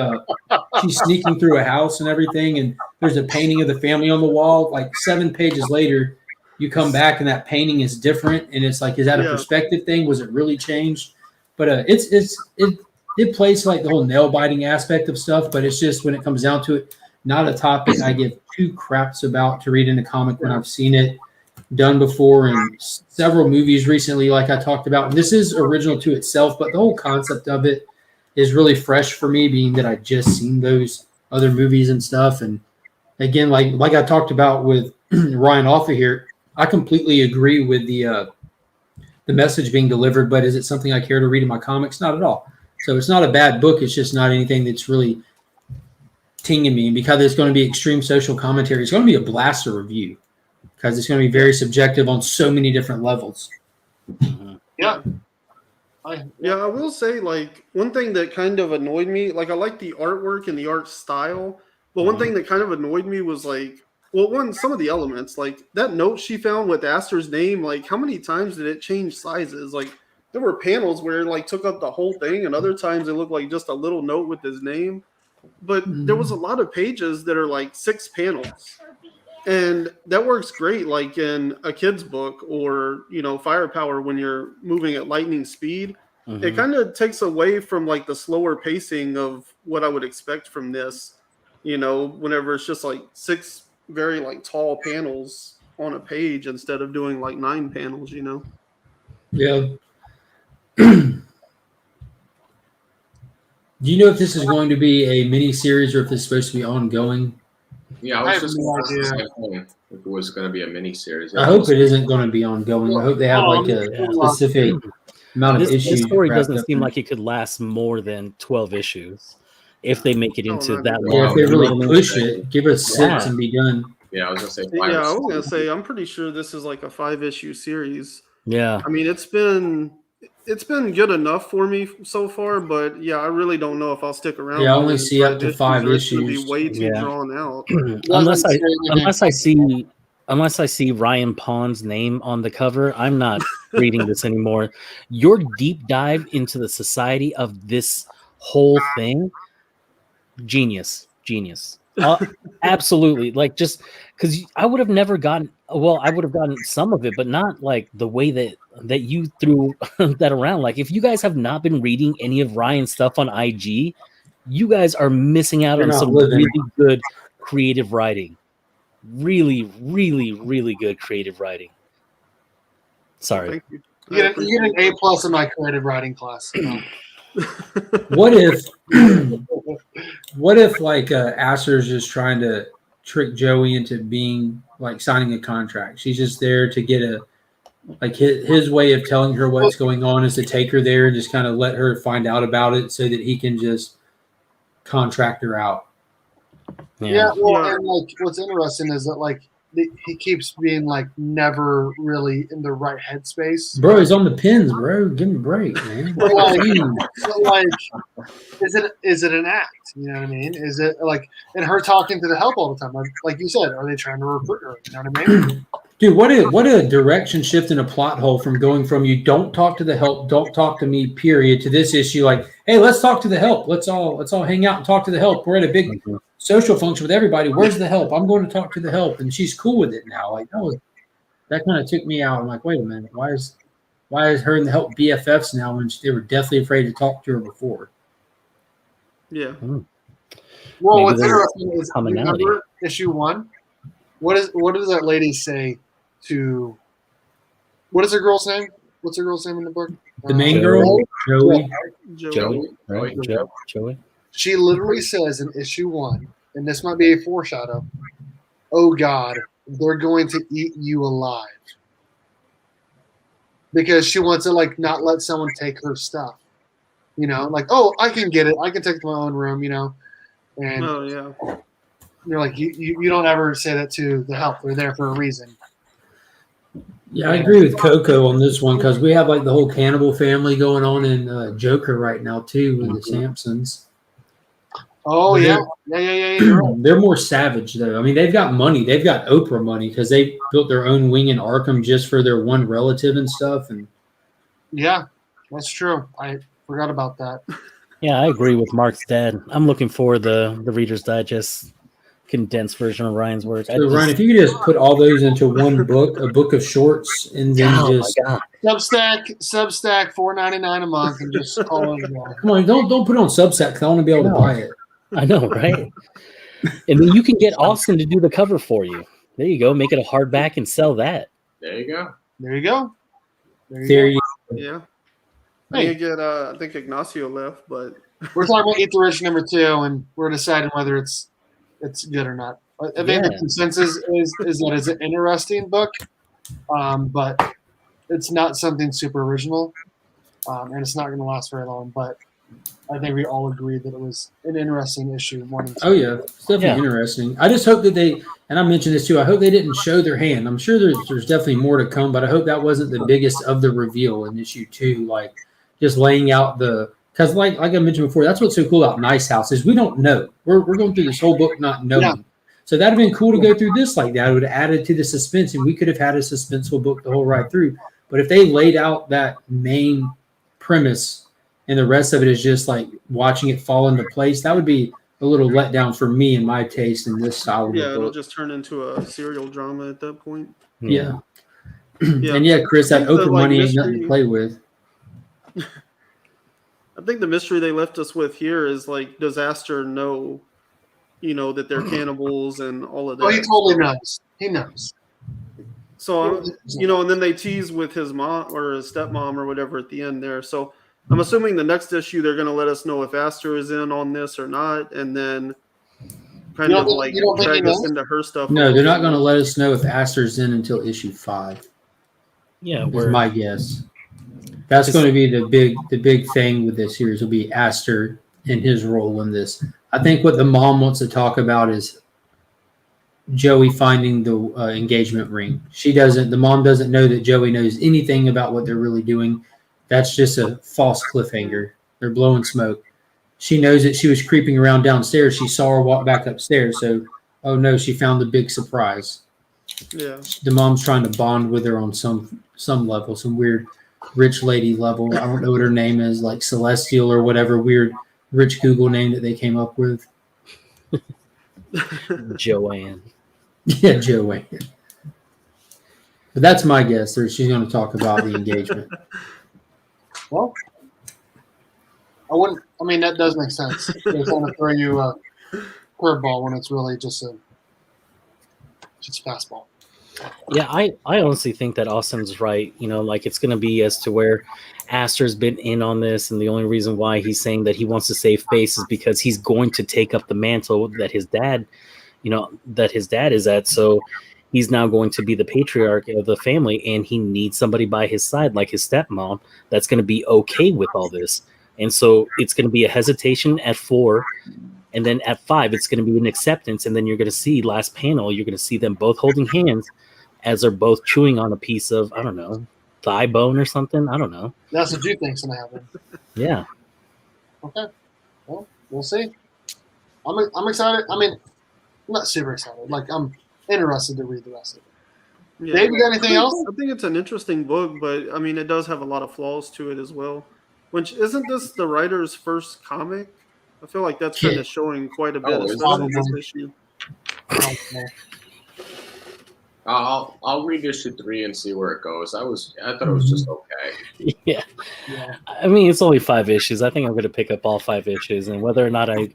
she's sneaking through a house and everything, and there's a painting of the family on the wall. Like 7 pages later, you come back and that painting is different, and it's like, is that a Yeah. perspective thing? Was it really changed? But it plays like the whole nail biting aspect of stuff, but it's just when it comes down to it, not a topic I give 2 craps about to read in a comic when I've seen it done before in several movies recently, like I talked about. And this is original to itself, but the whole concept of it is really fresh for me, being that I just seen those other movies and stuff. And again, like I talked about with Ryan Offa here, I completely agree with the message being delivered. But is it something I care to read in my comics? Not at all. So it's not a bad book. It's just not anything that's really tinging me. And because it's going to be extreme social commentary, it's going to be a blast to review because it's going to be very subjective on so many different levels. Yeah. Yeah, I will say, like, one thing that kind of annoyed me, like, I like the artwork and the art style, but one thing that kind of annoyed me was, like, well, some of the elements, like, that note she found with Aster's name, like, how many times did it change sizes? Like, there were panels where it, like, took up the whole thing, and other times it looked like just a little note with his name. But there was a lot of pages that are, like, 6 panels. And that works great, like in a kid's book or, Firepower when you're moving at lightning speed. it kind of takes away from like the slower pacing of what I would expect from this. Whenever it's just like 6 very like tall panels on a page instead of doing like 9 panels. Yeah. Do you know if this is going to be a mini series or if it's supposed to be ongoing? Yeah, I I was have just no going to ask the idea. same thing. If it was going to be a mini series. I hope it isn't going to be ongoing. I hope they have like a specific amount of This issues. story wrapped doesn't up seem in. like it could last more than 12 issues if they make it No, into not that even. Yeah, long. if they you know really what I mean? push it, give us 6 Yeah. and be done. Yeah, I was going to say 5 Yeah, or I was 6. gonna say I'm pretty sure this is like a 5-issue series. Yeah. I mean, it's been good enough for me so far, but yeah, I really don't know if I'll stick around. Yeah, I more only than see up to 5 or it's gonna be issues. way too Yeah. drawn out. unless I say anything. unless I see Ryan Pond's name on the cover, I'm not reading this anymore. Your deep dive into the society of this whole thing, genius. Absolutely, like just because I would have never gotten. Well, I would have gotten some of it, but not like the way that you threw that around. Like, if you guys have not been reading any of Ryan's stuff on IG, you guys are missing out You're on not some living. really good creative writing. Really, really, really good creative writing. Sorry. Thank you. You get an A+ in my creative writing class. What if like Asher's just trying to trick Joey into being like signing a contract? She's just there to get a like his way of telling her what's going on is to take her there and just kind of let her find out about it so that he can just contract her out. Yeah, well, and like what's interesting is that like he keeps being like never really in the right headspace. Bro, he's on the pins, bro. Give him a break, man. But like, is it an act? You know what I mean? Is it like, and her talking to the help all the time? Like you said, are they trying to recruit her? You know what I mean? Dude, what a direction shift in a plot hole from going from you don't talk to the help, don't talk to me, period, to this issue like, hey, let's talk to the help. Let's all hang out and talk to the help. We're at a big social function with everybody. Where's the help? I'm going to talk to the help, and she's cool with it now. Like that kind of took me out. I'm like, wait a minute, why is her and the help BFFs now when they were deathly afraid to talk to her before? Yeah. Well, Maybe what's there's interesting is commonality. remember issue 1. What does that lady say to? What is her girl's name? What's her girl's name in the book? The main girl, Joey. Joey. Joey. She literally says in issue 1, and this might be a foreshadow. Oh God, they're going to eat you alive. Because she wants to like not let someone take her stuff. Like, oh, I can get it. I can take it to my own room, And Oh yeah. you're like, you don't ever say that to the help. They're there for a reason. Yeah, I agree with Coco on this one because we have like the whole cannibal family going on in Joker right now too with the Sampsons. Oh But yeah. You're right. they're more savage though. I mean, they've got money. They've got Oprah money because they built their own wing in Arkham just for their one relative and stuff. And Yeah, that's true. I forgot about that. Yeah, I agree with Mark's dad. I'm looking for the Reader's Digest condensed version of Ryan's words. so, Ryan, if you could just put all those into one book, a book of shorts, and then just Substack $4.99 a month, and just call it. Come on, don't put it on Substack because I want to be able to buy it. I know, right? And then you can get Austin to do the cover for you. There you go. Make it a hardback and sell that. There you go. There you go. Yeah. Hey. I think Ignacio left, but We're talking about Eat the Rich number 2, and we're deciding whether it's good or not. I think the consensus is that it's an interesting book, but it's not something super original, and it's not going to last very long. But I think we all agree that it was an interesting issue. 1 and 2. Oh yeah, it's definitely interesting. I just hope that they, and I mentioned this too. I hope they didn't show their hand. I'm sure there's definitely more to come, but I hope that wasn't the biggest of the reveal in issue 2. Like just laying out because like I mentioned before, that's what's so cool about Nice House is we don't know. We're going through this whole book not knowing. Yeah. So that'd have been cool to go through this like that. It would have added to the suspense, and we could have had a suspenseful book the whole ride through. But if they laid out that main premise and the rest of it is just like watching it fall into place, that would be a little letdown for me and my taste in this style of book. Yeah, it'll just turn into a serial drama at that point. Yeah. And yeah, Chris, that Oprah money ain't nothing to play with. I think the mystery they left us with here is like, does Aster know, that they're cannibals and all of that? Oh, he totally knows. He knows. So, and then they tease with his mom or his stepmom or whatever at the end there. So I'm assuming the next issue they're going to let us know if Aster is in on this or not, and then kind of like drag us into her stuff. No, they're not going to let us know if Aster's in until issue 5. Yeah, is my guess. That's going to be the big thing with this series will be Aster and his role in this. I think what the mom wants to talk about is Joey finding the engagement ring. The mom doesn't know that Joey knows anything about what they're really doing. That's just a false cliffhanger. They're blowing smoke. She knows that she was creeping around downstairs. She saw her walk back upstairs. So, oh no, she found the big surprise. Yeah. The mom's trying to bond with her on some level, some weird rich lady level. I don't know what her name is, like Celestial or whatever weird rich Google name that they came up with. Joanne. Yeah, Joanne. But that's my guess. She's going to talk about the engagement. Well, that does make sense. They're trying to throw you a curveball when it's really just fastball. Yeah, I honestly think that Austin's right. It's going to be as to where Aster's been in on this, and the only reason why he's saying that he wants to save face is because he's going to take up the mantle that his dad is at. So he's now going to be the patriarch of the family, and he needs somebody by his side, like his stepmom, that's going to be okay with all this. And so it's going to be a hesitation at 4. And then at 5, it's going to be an acceptance. And then you're going to see last panel, you're going to see them both holding hands as they're both chewing on a piece of, I don't know, thigh bone or something. I don't know. That's what you think's going to happen. Yeah. Okay. Well, we'll see. I'm excited. I'm not super excited. Like, I'm interested to read the rest of it. Yeah. Dave, you got anything else? I think it's an interesting book, but it does have a lot of flaws to it as well. Which isn't this the writer's first comic? I feel like that's kind of showing quite a bit, especially in this issue. Okay. I'll read issue 3 and see where it goes. I thought it was just okay. Yeah. It's only 5 issues. I think I'm going to pick up all 5 issues, and whether or not I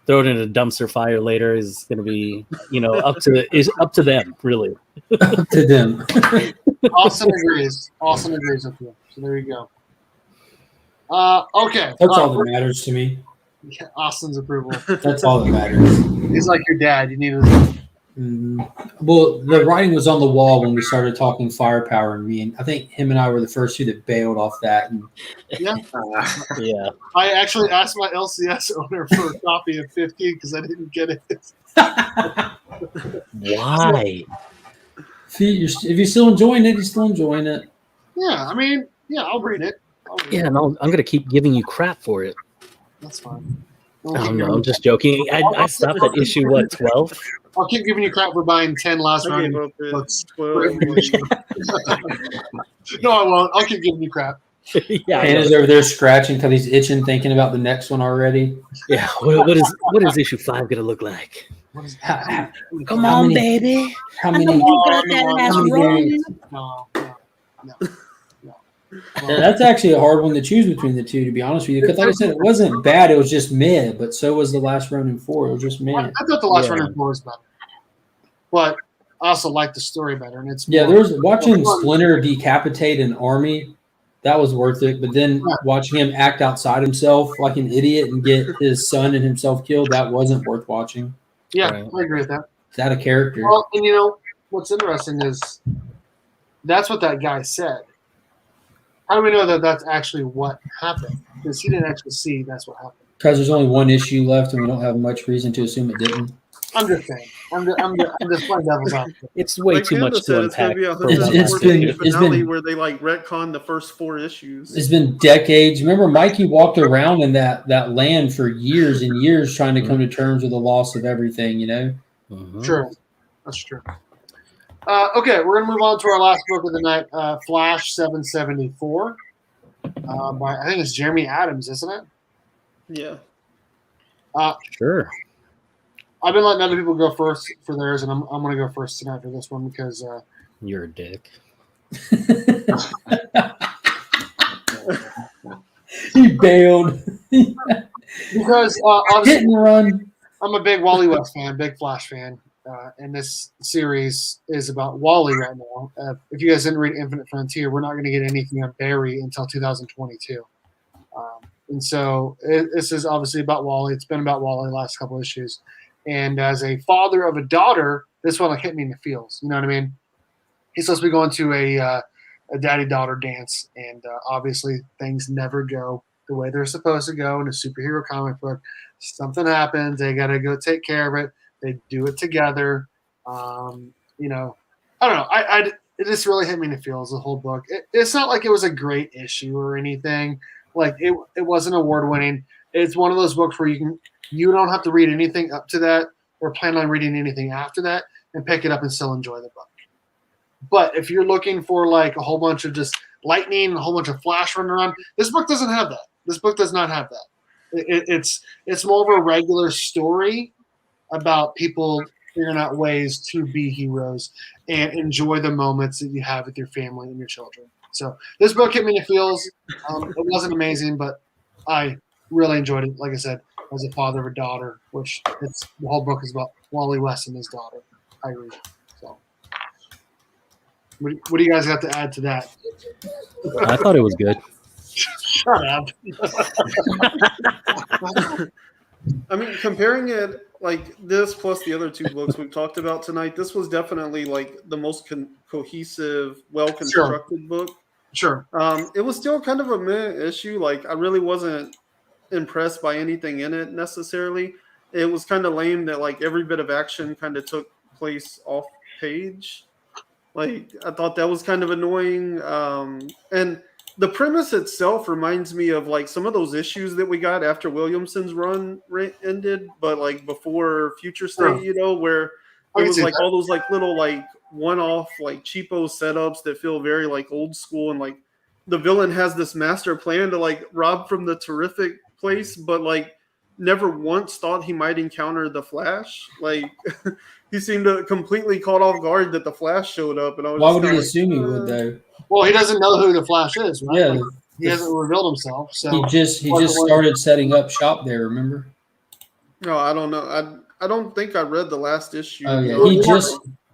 throw it in a dumpster fire later is going to be, up to them, really. Up to them. Austin agrees. Austin agrees with you. So there you go. Okay. That's all that matters to me. Yeah, Austin's approval. That's all that matters. He's like your dad. You need to. Well, the writing was on the wall when we started talking firepower, and I think him and I were the first 2 that bailed off that. And Yeah. Yeah. I actually asked my LCS owner for a copy of 15 because I didn't get it. Why? If you're still enjoying it, you're still enjoying it. Yeah, I'll read it. Yeah, and I'm going to keep giving you crap for it. That's fine. Oh, no, I'm just joking. I stopped at issue, 12? I'll keep giving you crap for buying 10 Last Ronin books. Well, No, I won't. I'll keep giving you crap. Yeah, Hannah's over there scratching because he's itching, thinking about the next one already. Yeah. What is issue 5 going to look like? Come on, baby. How many? No. Yeah, that's actually a hard one to choose between the 2, to be honest with you. Because like I said, it wasn't bad. It was just meh. But so was the Last Ronin 4. It was just meh. I thought the Last Ronin 4 was better, but I also like the story better. And it's there was watching Splinter decapitate an army. That was worth it. But then watching him act outside himself like an idiot and get his son and himself killed, that wasn't worth watching. Yeah, Right. I agree with that. Is that a character? Well, and what's interesting is that's what that guy said. How do we know that that's actually what happened? Because he didn't actually see that's what happened. Because there's only 1 issue left, and we don't have much reason to assume it didn't. I'm just saying. I'm just playing devil's advocate. It's way too much to unpack. It's been where they like retcon the first 4 issues. It's been decades. Remember, Mikey walked around in that land for years and years trying to come to terms with the loss of everything, Mhm. Sure. That's true. Okay, we're going to move on to our last book of the night, Flash 774. By, I think it's Jeremy Adams, isn't it? Yeah. Sure. I've been letting other people go first for theirs, and I'm going to go first tonight for this one because You're a dick. He bailed. Because Hit obviously and run. I'm a big Wally West fan, big Flash fan, and this series is about Wally right now. If you guys didn't read Infinite Frontier, we're not going to get anything on Barry until 2022. And so this is obviously about Wally. It's been about Wally the last couple issues. And as a father of a daughter, this one hit me in the feels. You know what I mean? He's supposed to be going to a daddy-daughter dance, and obviously things never go the way they're supposed to go in a superhero comic book. Something happens. They got to go take care of it. They do it together. You know, I don't know. It just really hit me in the feels, the whole book. It's not like it was a great issue or anything. Like it wasn't award winning. It's one of those books where you don't have to read anything up to that or plan on reading anything after that and pick it up and still enjoy the book. But if you're looking for like a whole bunch of just lightning, a whole bunch of flash running around, this book doesn't have that. This book does not have that. It's more of a regular story about people figuring out ways to be heroes and enjoy the moments that you have with your family and your children. So this book hit me in the feels. It wasn't amazing, but I really enjoyed it. Like I said, as a father of a daughter, which the whole book is about Wally West and his daughter, Irene. So, what do you guys got to add to that? I thought it was good. Shut up. I mean, comparing it like this plus the other two books we've talked about tonight, this was definitely like the most cohesive, well-constructed book. Sure. It was still kind of a meh issue. Like, I really wasn't impressed by anything in it necessarily. It was kind of lame that like every bit of action kind of took place off page. Like, I thought that was kind of annoying. And the premise itself reminds me of like some of those issues that we got after Williamson's run ended, but like before Future State, you know, where it was like all those like little like one-off like cheapo setups that feel very like old school, and like the villain has this master plan to like rob from the terrific place, but like never once thought he might encounter the Flash. Like he seemed to completely caught off guard that the Flash showed up, and I was Why just would he like, assume he would though? Well, he doesn't know who the Flash is, right? Yeah, Like, he hasn't revealed himself. So he just started setting up shop there. Remember? No, I don't know. I don't think I read the last issue. Oh yeah,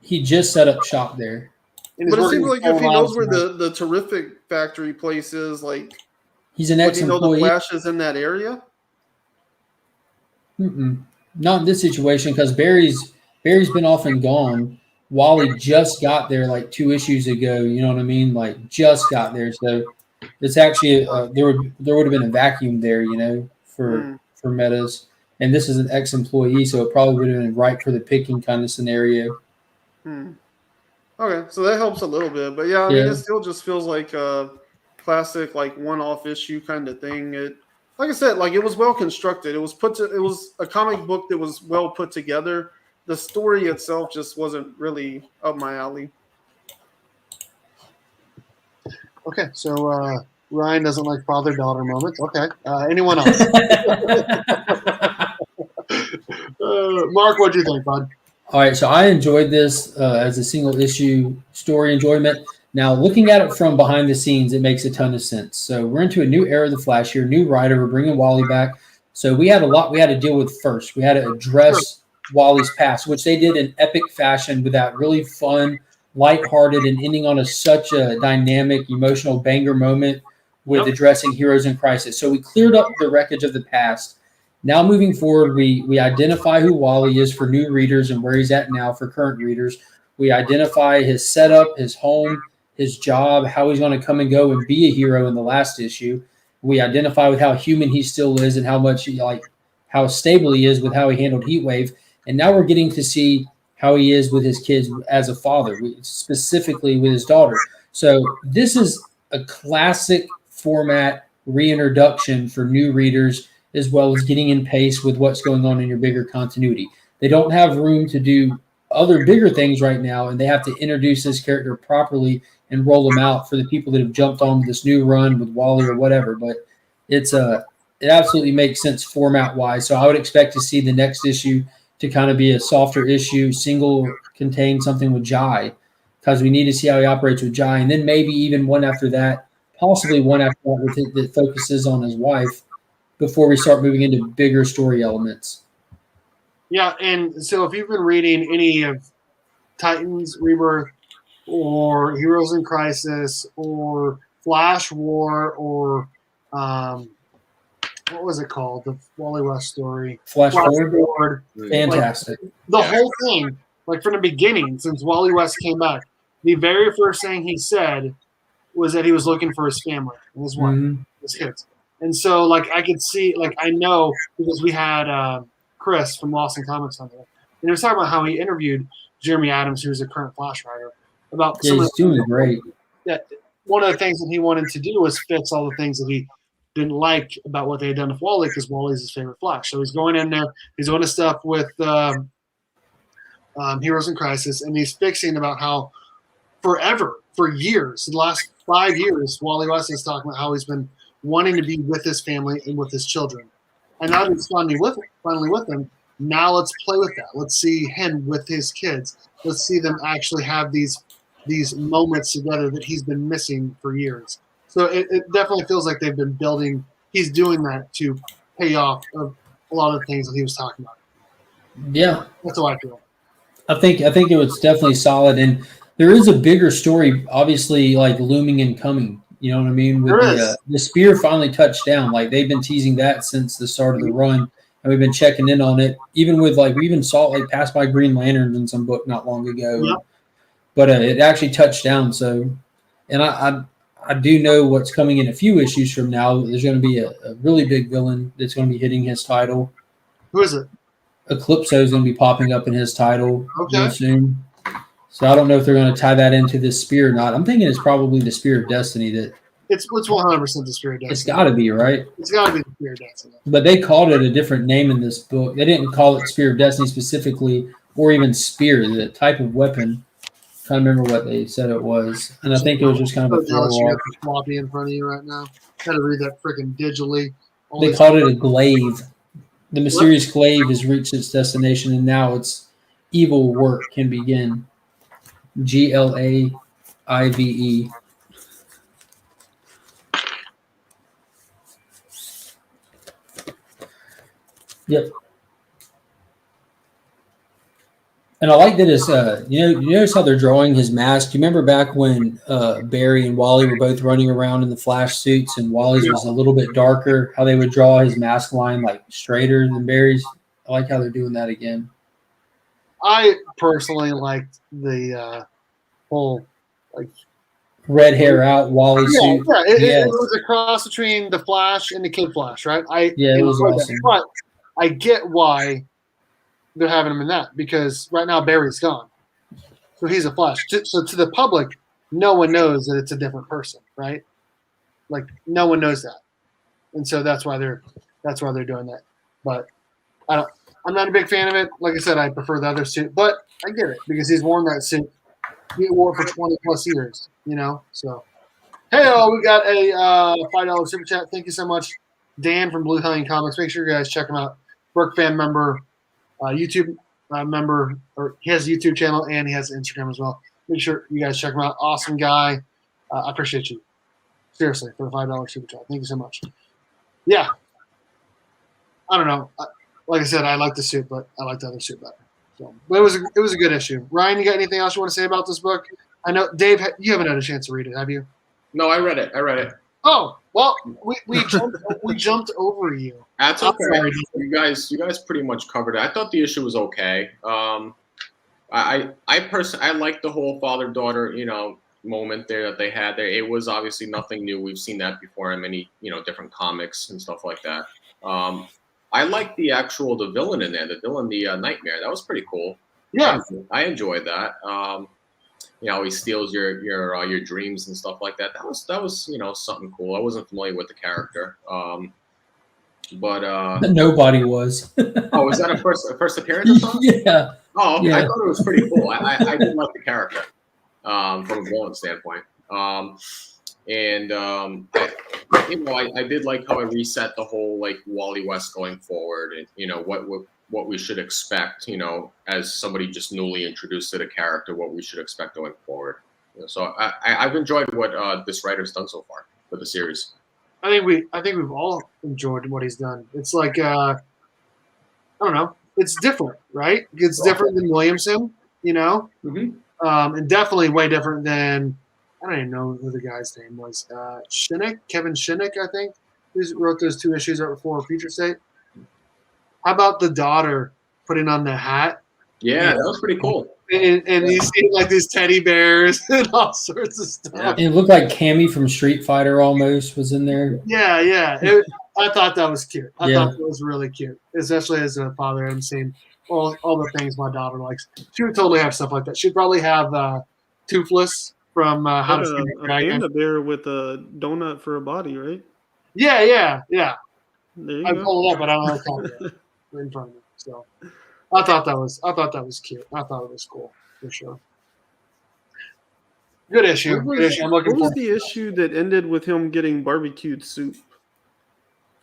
he just set up shop there. But it seems like if he knows where the terrific factory place is, like he's an ex-employee. ex-employee. You know the Flash is in that area? Not in this situation, because Barry's been off and gone. Wally just got there like 2 issues ago. You know what I mean? Like just got there. So it's actually there would have been a vacuum there, you know, for Metas. And this is an ex-employee, so it probably would have been ripe for the picking kind of scenario. Okay, so that helps a little bit, but yeah, I mean, it still just feels like a classic, like one-off issue kind of thing. It, like I said, like it was well constructed. It was a comic book that was well put together. The story itself just wasn't really up my alley. Okay, so Ryan doesn't like father-daughter moments. Okay, anyone else? Mark, what do you think, bud? All right, so I enjoyed this as a single issue story enjoyment. Now, looking at it from behind the scenes, it makes a ton of sense. So we're into a new era of the Flash here, new writer. We're bringing Wally back. So we had a lot we had to deal with first. We had to address Wally's past, which they did in epic fashion with that really fun, lighthearted, and ending on such a dynamic, emotional banger moment with addressing heroes in crisis. So we cleared up the wreckage of the past. Now moving forward, we identify who Wally is for new readers and where he's at now for current readers. We identify his setup, his home, his job, how he's going to come and go and be a hero in the last issue. We identify with how human he still is and how much how stable he is with how he handled Heatwave. And now we're getting to see how he is with his kids as a father, specifically with his daughter. So this is a classic format reintroduction for new readers, as well as getting in pace with what's going on in your bigger continuity. They don't have room to do other bigger things right now, and they have to introduce this character properly and roll them out for the people that have jumped on this new run with Wally or whatever. But it absolutely makes sense format-wise. So I would expect to see the next issue to kind of be a softer issue, single contain something with Jai, because we need to see how he operates with Jai, and then maybe even one after that, possibly one after that that focuses on his wife. before we start moving into bigger story elements. Yeah, and so if you've been reading any of Titans Rebirth or Heroes in Crisis or Flash War or what was it called? The Wally West story. Flash forward, Forward. fantastic. The whole thing, like from the beginning, since Wally West came back, the very first thing he said was that he was looking for his family and his wife, his kids. And so, like, I could see, like, I know because we had Chris from Lost in Comics on there, and he was talking about how he interviewed Jeremy Adams, who's a current Flash writer, about Yeah, he's doing great. that one of the things that he wanted to do was fix all the things that he didn't like about what they had done with Wally, because Wally's his favorite Flash. So he's going in there, he's doing his stuff with Heroes in Crisis, and he's fixing about how forever, for years, the last 5 years, Wally West is talking about how he's been wanting to be with his family and with his children. And now he's finally with them. Now let's play with that. Let's see him with his kids. Let's see them actually have these moments together that he's been missing for years. So it definitely feels like they've been building. He's doing that to pay off of a lot of the things that he was talking about. Yeah, That's how I feel. I think it was definitely solid, and there is a bigger story, obviously, like looming and coming. You know what I mean? With the spear finally touched down. Like they've been teasing that since the start of the run, and we've been checking in on it. Even with we even saw it like pass by Green Lanterns in some book not long ago. Yep. But it actually touched down. So, and I do know what's coming in a few issues from now. There's going to be a really big villain that's going to be hitting his title. Who is it? Eclipso is going to be popping up in his title real Okay. soon. So I don't know if they're going to tie that into this spear or not. I'm thinking it's probably the Spear of Destiny that It's 100% the Spear of Destiny. it's got to be, right? It's got to be the Spear of Destiny. But they called it a different name in this book. They didn't call it Spear of Destiny specifically, or even spear, the type of weapon. I can't remember what they said it was. And I think it was just kind of a So jealous you throw got off. the floppy in front of you right now. Got to read that freaking digitally. All They these- called it a glaive. The mysterious glaive has reached its destination, and now its evil work can begin. GLAIVE. Yep. And I like that it's you notice how they're drawing his mask. You remember back when Barry and Wally were both running around in the Flash suits, and Wally's was a little bit darker. How they would draw his mask line like straighter than Barry's. I like how they're doing that again. I personally liked the whole Red hair out, Wally suit. It was a cross between the Flash and the Kid Flash, right? It was awesome. But I get why they're having him in that, because right now Barry's gone, so he's a Flash. So to the public, no one knows that it's a different person, right? Like no one knows that, and so that's why they're doing that. But I'm not a big fan of it. Like I said, I prefer the other suit, but I get it because he's worn that suit. He wore it for 20 plus years, you know. So, hey, we got a $5 super chat. Thank you so much, Dan from Blue Hellion Comics. Make sure you guys check him out. Burke fan member, YouTube member, or he has a YouTube channel and he has Instagram as well. Make sure you guys check him out. Awesome guy. I appreciate you. Seriously, for the $5 super chat. Thank you so much. Yeah. I don't know. Like I said, I like the suit, but I like the other suit better. So, but it was a good issue. Ryan, you got anything else you want to say about this book? I know, Dave, you haven't had a chance to read it, have you? No, I read it. Oh, well, we jumped over you. That's I'm okay. sorry. You guys pretty much covered it. I thought the issue was okay. I personally like the whole father-daughter, moment there that they had there. It was obviously nothing new. We've seen that before in many, different comics and stuff like that. I like the villain in there, the Nightmare. That was pretty cool. Yeah. I enjoyed that. He steals your dreams and stuff like that. That was something cool. I wasn't familiar with the character. But nobody was. Oh, was that a first appearance or something? Yeah. Oh, okay. Yeah. I thought it was pretty cool. I did like the character from a villain standpoint. I did like how it reset the whole Wally West going forward, and what we should expect, as somebody just newly introduced to the character, what we should expect going forward. So I've enjoyed what this writer's done so far for the series. I think we've all enjoyed what he's done. It's like I don't know. It's different, right? It's different than Williamson, you know, and definitely way different than I don't even know who the guy's name was. Kevin Shinnick, I think, who wrote those 2 issues right before Future State. How about the daughter putting on the hat? Yeah, that was pretty cool. And you see like these teddy bears and all sorts of stuff. Yeah. It looked like Cammy from Street Fighter almost was in there. Yeah. I thought that was cute. I Yeah. thought that was really cute, especially as a father. I'm seeing all the things my daughter likes. She would totally have stuff like that. She'd probably have Toothless from How to Train Your A Dragon. panda bear with a donut for a body, right? Yeah. There you I go. pulled it up, but I don't have a copy of it in front of me. So I thought that was cute. I thought it was cool for sure. Good issue. What Good issue. I'm looking was forward. the issue that ended with him getting barbecued soup?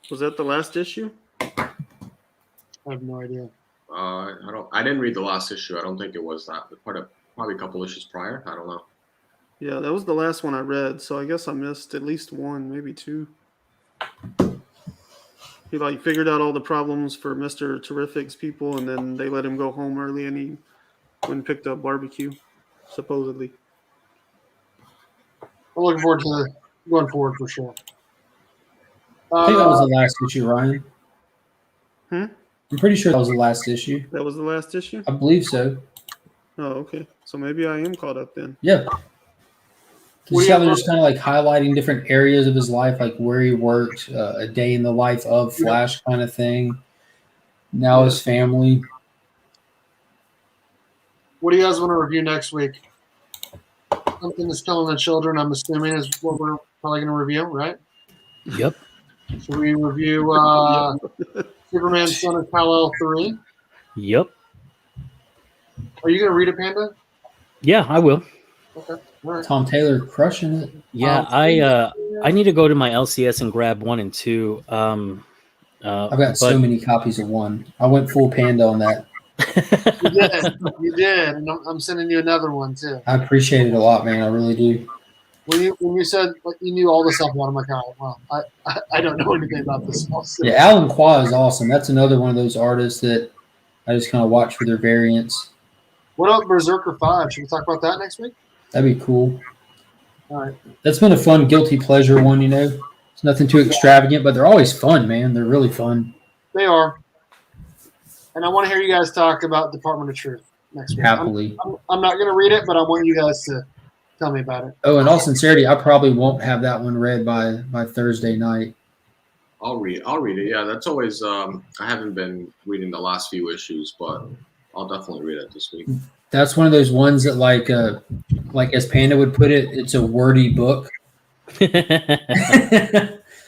Was that the last issue? I have no idea. I didn't read the last issue. I don't think it was that. Probably a couple issues prior. I don't know. Yeah, that was the last one I read, so I guess I missed at least 1, maybe 2. He like figured out all the problems for Mr. Terrific's people, and then they let him go home early, and he went and picked up barbecue, supposedly. I'm looking forward to going forward for sure. I think that was the last issue, Ryan. Hmm? I'm pretty sure that was the last issue. That was the last issue? I believe so. Oh, okay. So maybe I am caught up then. Yeah. You see how they're just kind of like highlighting different areas of his life, like where he worked, a day in the life of Flash kind of thing. Now his family. What do you guys want to review next week? Something that's killing the children, I'm assuming, is what we're probably going to review, right? Yep. Should we review Superman Son of Kal-El 3? Yep. Are you going to read it, Panda? Yeah, I will. Okay. All right. Tom Taylor crushing it. Yeah, I need to go to my LCS and grab 1 and 2. I've got so many copies of 1. I went full Panda on that. You did. And I'm sending you another one, too. I appreciate it a lot, man. I really do. When you said like, you knew all the stuff about him, I'm like, oh, well, I don't know anything about this. Also. Yeah, Alan Qua is awesome. That's another one of those artists that I just kind of watch for their variants. What about Berserker 5? Should we talk about that next week? That'd be cool. All right. That's been a fun guilty pleasure one, you know. It's nothing too extravagant, but they're always fun, man. They're really fun. They are. And I want to hear you guys talk about Department of Truth next week. Happily. I'm not going to read it, but I want you guys to tell me about it. Oh, in all sincerity, I probably won't have that one read by Thursday night. I'll read it. Yeah, that's always. I haven't been reading the last few issues, but I'll definitely read it this week. That's one of those ones that, like as Panda would put it, it's a wordy book.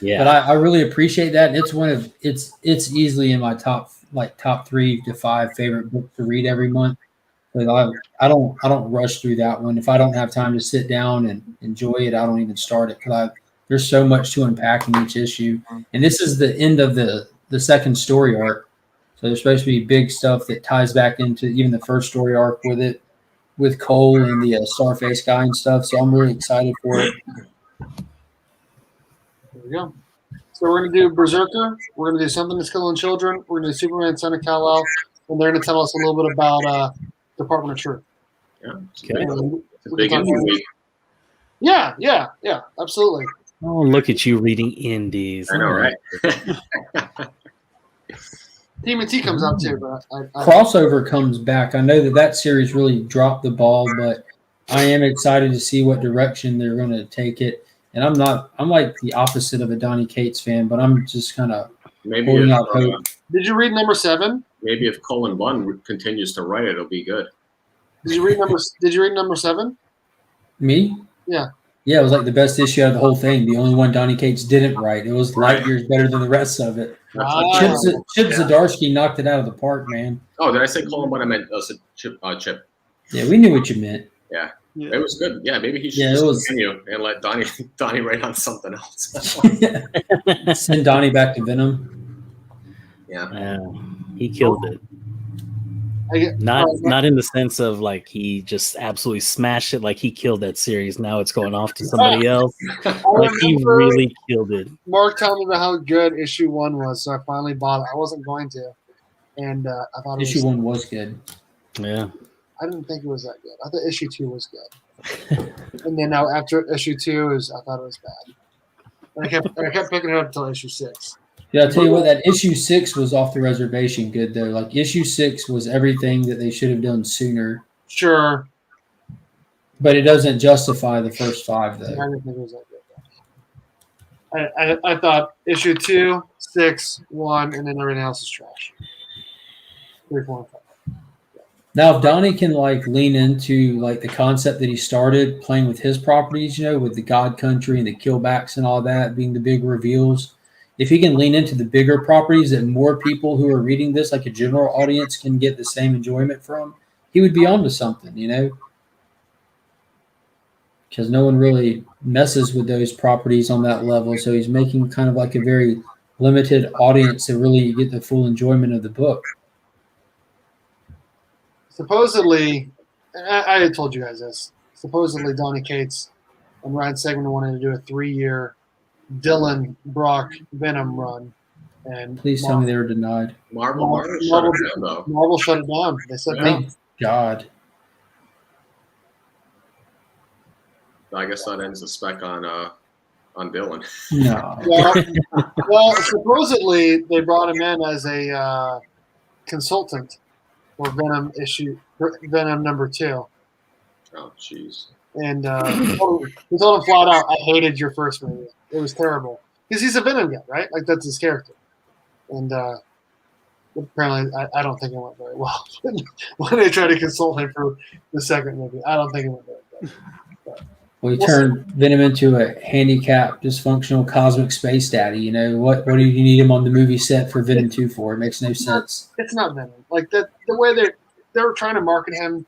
Yeah. But I really appreciate that, and it's easily in my top 3 to 5 favorite books to read every month. But I don't rush through that one. If I don't have time to sit down and enjoy it, I don't even start it because there's so much to unpack in each issue. And this is the end of the second story arc, so there's supposed to be big stuff that ties back into even the first story arc with Cole and the Starface guy and stuff. So I'm really excited for it. There we go. So we're going to do Berserker. We're going to do Something That's Killing Children. We're going to do Superman Son of Kal-El. And they're going to tell us a little bit about Department of Truth. Yeah, Okay. it's a big indie week. Yeah, absolutely. Oh, look at you reading indies. I know, right? TMNT comes out too, but Crossover comes back. I know that series really dropped the ball, but I am excited to see what direction they're going to take it. And I'm like the opposite of a Donny Cates fan, but I'm just kind of holding out hope. Did you read number 7? Maybe if Colin Bunn continues to write it, it'll be good. Did you read number 7? Me? Yeah. Yeah, it was like the best issue out of the whole thing. The only one Donny Cates didn't write. It was light years better than the rest of it. Chip Zdarsky knocked it out of the park, man. Oh, did I say Colin Bunn? I meant Chip. Yeah, we knew what you meant. Yeah. It was good. Yeah, maybe he should continue and let Donnie write on something else. Send Donnie back to Venom. Yeah. He killed it. I get Not in the sense of like he just absolutely smashed it, like he killed that series. Now it's going off to somebody else. Like he remember- really killed it. Mark telling me about how good issue 1 was, so I finally bought it. I wasn't going to, and I thought Issue 1 was good. Yeah. I didn't think it was that good. I thought issue 2 was good, and then now after issue 2 I thought it was bad. And I kept picking it up until issue 6. Yeah, I'll tell you what, that issue 6 was off the reservation good though. Like issue 6 was everything that they should have done sooner, Sure, but it doesn't justify the first 5 I though. didn't think it was that good. I thought issue 2, 6, 1, and then everything else is trash. 3, 4, and 5. Now, if Donnie can like lean into like the concept that he started playing with his properties, with the God Country and the killbacks and all that being the big reveals, if he can lean into the bigger properties that more people who are reading this, like a general audience, can get the same enjoyment from, he would be onto something, because no one really messes with those properties on that level. So he's making kind of like a very limited audience to really get the full enjoyment of the book. Supposedly, I had told you guys this. Supposedly, Donny Cates and Ryan Segman wanted to do a 3-year Dylan Brock Venom run, and Please tell me they were denied. Marvel shut it down, though. Marvel shut it down. They said Yeah. no. Thank God. I guess that ends the spec on Dylan. No. Well, supposedly they brought him in as a consultant for Venom number 2, Oh, jeez. and he told him flat out, "I hated your first movie. It was terrible." Because he's a Venom guy, right? Like that's his character, and apparently, I don't think it went very well when they tried to consult him for the second movie. I don't think it went very well. We turned Venom into a handicapped, dysfunctional cosmic space daddy. What do you need him on the movie set for Venom 2 for? It makes no sense. It's not Venom. Like the way they were trying to market him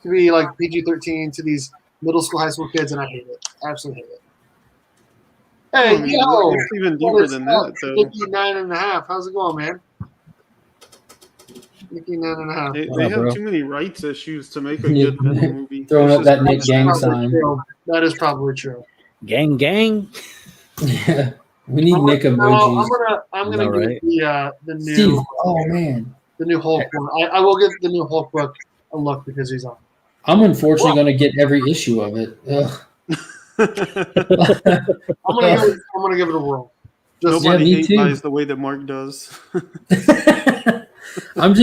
to be like PG-13 to these middle school, high school kids, and I hate it. Absolutely hate it. Hey, I mean, yo, it's even deeper than that, though. Mickey 9.5. How's it going, man? Mickey 9.5. They have bro. too many rights issues to make a good Venom movie. Throwing It's up just that Nick Gang Probably sign. true. That is probably true. Gang. Yeah. We need Nick emojis. I'm gonna All get right. the Steve, new oh man. the new Hulk one. I will give the new Hulk book a look because he's on. I'm unfortunately going to get every issue of it. Ugh. I'm gonna give it a whirl. Just Yeah, Nobody me hate too. buys the way that Mark does. I'm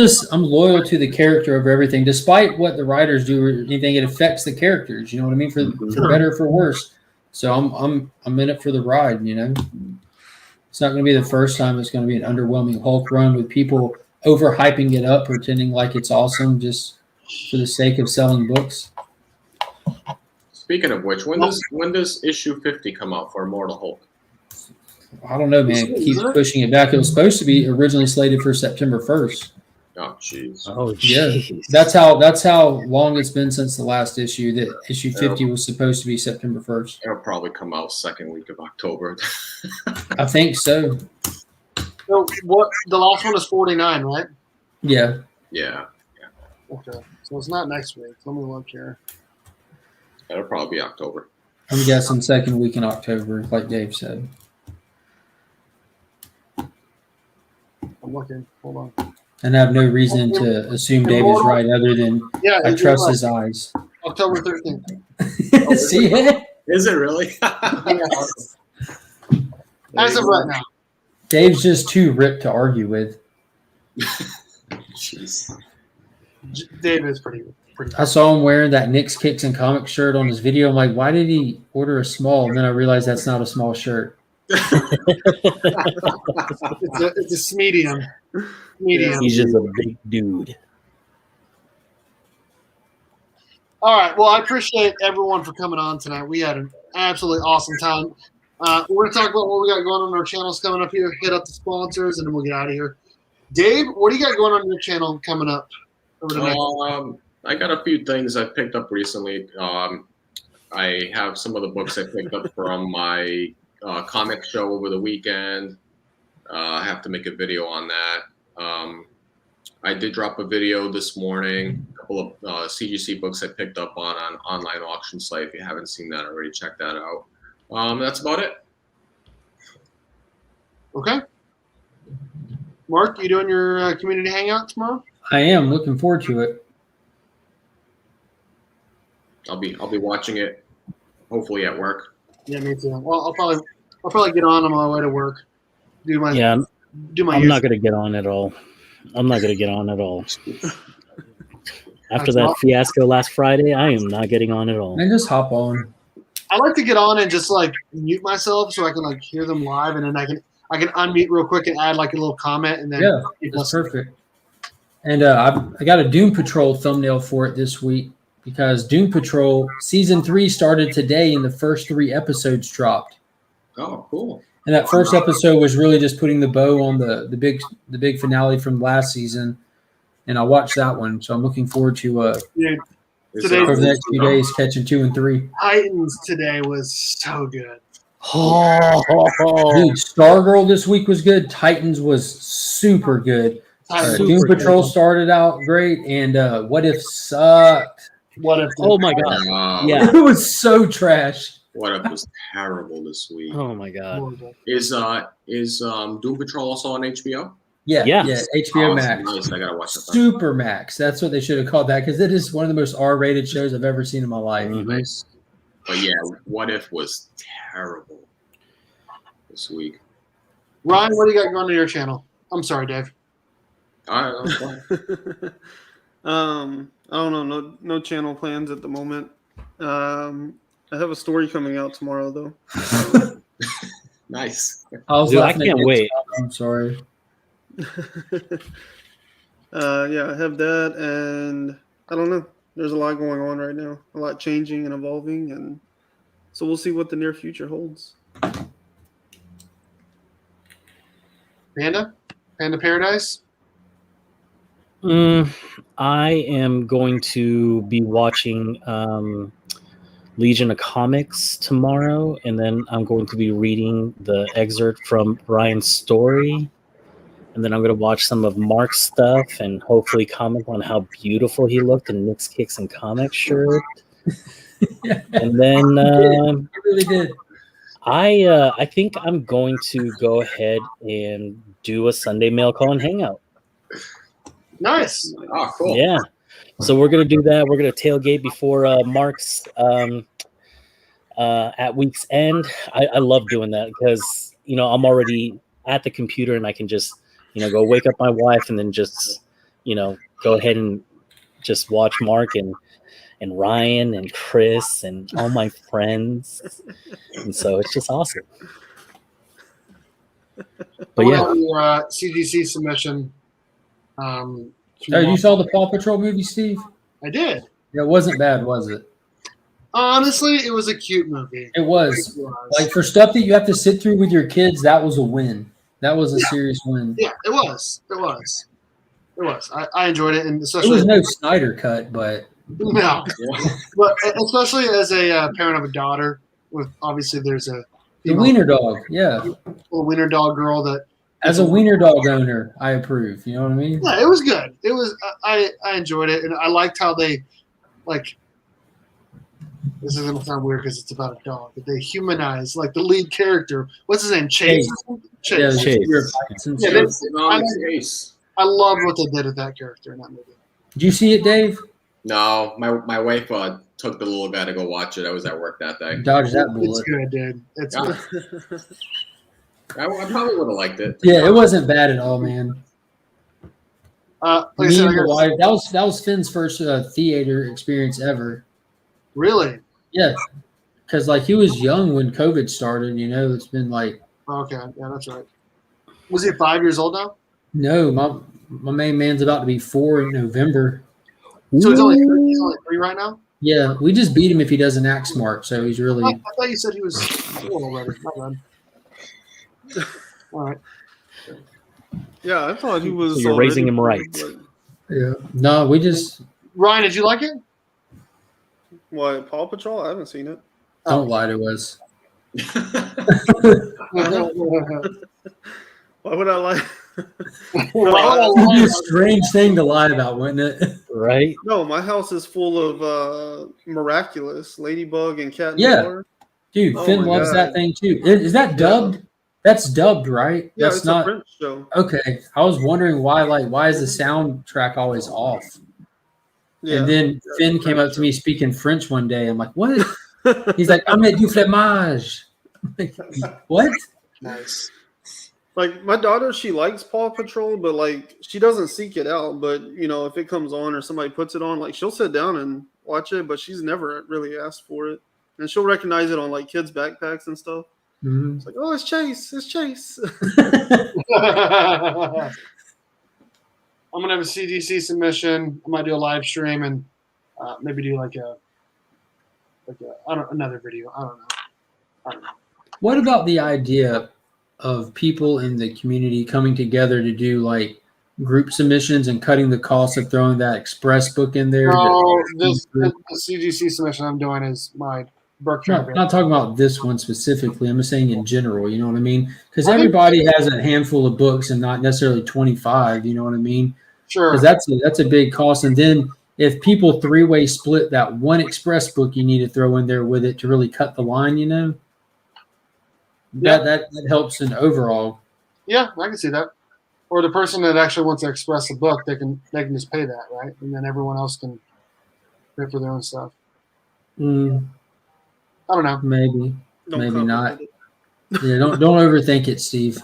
loyal to the character of everything, despite what the writers do or anything. It affects the characters. You know what I mean? For better or for worse. So I'm in it for the ride. It's not going to be the first time it's going to be an underwhelming Hulk run with people overhyping it up, pretending like it's awesome just for the sake of selling books. Speaking of which, when does issue 50 come out for Immortal Hulk? I don't know, man. It keeps pushing it back. It was supposed to be originally slated for September 1st. Oh, jeez. Oh, Yeah, jeez. that's how long it's been since the last issue. That issue 50 was supposed to be September 1st. It'll probably come out second week of October. I think so. so what? The last one is 49, right? Yeah. Yeah, Okay, so it's not next week. Let me look here. it'll probably be October. I'm guessing second week in October, like Dave said. I'm looking. Hold on. And I have no reason to assume Dave is right other than Yeah, I you're trust right. his eyes. October 13th. See it? Is it really? Yes. As of right now. Dave's just too ripped to argue with. Jeez. Dave is pretty. I saw him wearing that Knicks Kicks and Comics shirt on his video. I'm like, why did he order a small? And then I realized that's not a small shirt. It's a medium. Medium. He's just a big dude. All right. Well, I appreciate everyone for coming on tonight. We had an absolutely awesome time. We're going to talk about what we got going on our channels coming up here, hit up the sponsors, and then we'll get out of here. Dave, what do you got going on your channel coming up over the next? I got a few things I picked up recently. I have some of the books I picked up from my comic show over the weekend. I have to make a video on that. I did drop a video this morning. A couple of CGC books I picked up on an online auction site. If you haven't seen that already, check that out. That's about it. Okay. Mark, you doing your community hangout tomorrow? I am looking forward to it. I'll be watching it, hopefully at work. Yeah, me too. Well, I'll probably get on my way to work. I'm not gonna get on at all. After that fiasco last Friday, I am not getting on at all. And just hop on. I like to get on and just like mute myself so I can like hear them live, and then I can unmute real quick and add like a little comment, and then That's perfect. And I got a Doom Patrol thumbnail for it this week because Doom Patrol Season 3 started today and the first 3 episodes dropped. Oh, cool. And that first episode was really just putting the bow on the big finale from last season. And I watched that one, so I'm looking forward to over the next few days catching 2 and 3. Titans today was so good. Dude, Stargirl this week was good. Titans was super good. Doom Patrol started out great, and What If sucked. What If? Oh my god! Yeah, it was so trash. What If was terrible this week. Oh my god! Is Doom Patrol also on HBO? Yeah, HBO Max. Nice. I gotta watch that. Super Max. That's what they should have called that because it is one of the most R-rated shows I've ever seen in my life. Nice. But yeah, What If was terrible this week. Ryan, what do you got going on your channel? I'm sorry, Dave. I don't know. No channel plans at the moment. I have a story coming out tomorrow, though. Nice. I can't wait. I'm sorry. Yeah, I have that, and I don't know. There's a lot going on right now. A lot changing and evolving, and so we'll see what the near future holds. Panda Paradise. I am going to be watching Legion of Comics tomorrow, and then I'm going to be reading the excerpt from Ryan's story, and then I'm going to watch some of Mark's stuff and hopefully comment on how beautiful he looked in Nick's Kicks and Comics shirt. And then It really did. I think I'm going to go ahead and do a Sunday mail call and hangout. Nice. Oh, cool. Yeah. So we're gonna do that. We're gonna tailgate before Mark's at week's end. I love doing that because I'm already at the computer and I can just go wake up my wife and then just go ahead and just watch Mark and Ryan and Chris and all my friends, and so it's just awesome. But yeah, your CGC submission. You saw the Paw Patrol movie, Steve? I did. Yeah, it wasn't bad, was it? Honestly, it was a cute movie. It was. Like for stuff that you have to sit through with your kids, that was a win. That was a serious win. Yeah, it was. I enjoyed it, and It especially was no Snyder cut, but no. But especially as a parent of a daughter, with obviously there's a the wiener dog. Yeah, a wiener dog girl that. As a wiener dog owner, I approve. You know what I mean? Yeah, it was good. It was. I enjoyed it, and I liked how they, like. This is gonna sound weird because it's about a dog, but they humanize like the lead character. What's his name? Chase. Yeah, Chase. I loved what they did with that character in that movie. Did you see it, Dave? No, my wife took the little guy to go watch it. I was at work that day. Dodge that bullet. It's good, dude. It's good. I probably would have liked it. Yeah, it wasn't bad at all, man. Like I said, that was Finn's first theater experience ever. Really? Yeah, because like he was young when COVID started. It's been like. Okay, yeah, that's right. Was he 5 years old now? No, my main man's about to be 4 in November. So he's only 3 right now? Yeah, we just beat him if he doesn't act smart. So he's really. I thought you said he was 4 already. My bad. All right. Yeah, I thought he was. So you're raising him right. Yeah. No, we just. Ryan, did you like it? What, Paw Patrol? I haven't seen it. Don't lie to us. Why would I lie? Well, It'd be a strange thing to lie about, wouldn't it? Right? No, my house is full of Miraculous, Ladybug, and Cat Yeah. Noir. Dude, Oh Finn my loves God. that thing too. Is that dubbed? That's dubbed, right? Yeah, That's it's not a French show. okay. I was wondering why is the soundtrack always off? Yeah. And then Finn came up to me speaking French one day. I'm like, what? He's like, I'm du fromage. I'm like, what? nice. Like my daughter, she likes Paw Patrol, but like she doesn't seek it out. But you know, if it comes on or somebody puts it on, like she'll sit down and watch it, but she's never really asked for it. And she'll recognize it on like kids' backpacks and stuff. Mhm. It's like, oh, it's Chase, it's Chase. I'm gonna have a CDC submission. I might do a live stream and maybe do another video. I don't know. What about the idea of people in the community coming together to do like group submissions and cutting the cost of throwing that express book in there? No, the CGC submission I'm doing is my Berkshire. Not talking about this one specifically. I'm just saying in general. You know what I mean? Because I think- everybody has a handful of books and not necessarily 25. You know what I mean? Sure. Because that's a big cost. And then if people three-way split that one express book, you need to throw in there with it to really cut the line. You know, that helps in overall. Yeah, I can see that. Or the person that actually wants to express a book, they can just pay that, right? And then everyone else can pay for their own stuff. I don't know. Maybe, Don't maybe complicate not. it. Yeah, don't overthink it, Steve.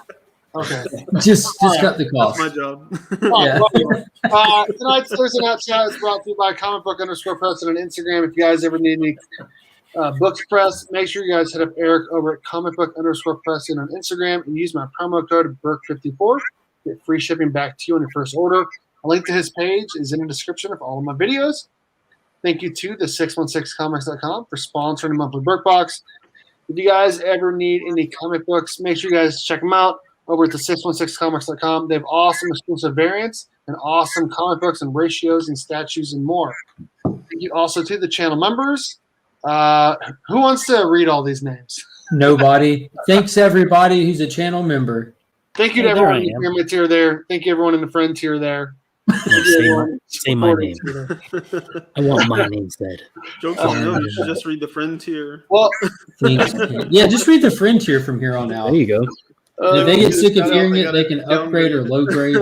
Okay. Just cut the That's cost. my job. Yeah. Tonight's Thursday Night Chat is brought to you by comic_book_press on Instagram. If you guys ever need any books pressed, make sure you guys hit up Eric over at comic_book_press on Instagram and use my promo code BURK54. Get free shipping back to you on your first order. A link to his page is in the description of all of my videos. Thank you to the 616comics.com for sponsoring the monthly Burk Box. If you guys ever need any comic books, make sure you guys check them out over at the 616comics.com. They have awesome exclusive variants and awesome comic books and ratios and statues and more. Thank you also to the channel members. Who wants to read all these names? Nobody. Thanks everybody who's a channel member. Thank you to Oh, there everyone I in the am. pyramid tier there. Thank you everyone in the friend tier there. Say my name. I want my name said. Joke's on them. You should just read the friend tier. Well, Thanks. Yeah, just read the friend tier from here on out. There you go. If they get sick of Shout out, hearing they it, got they it can upgrade or low grade.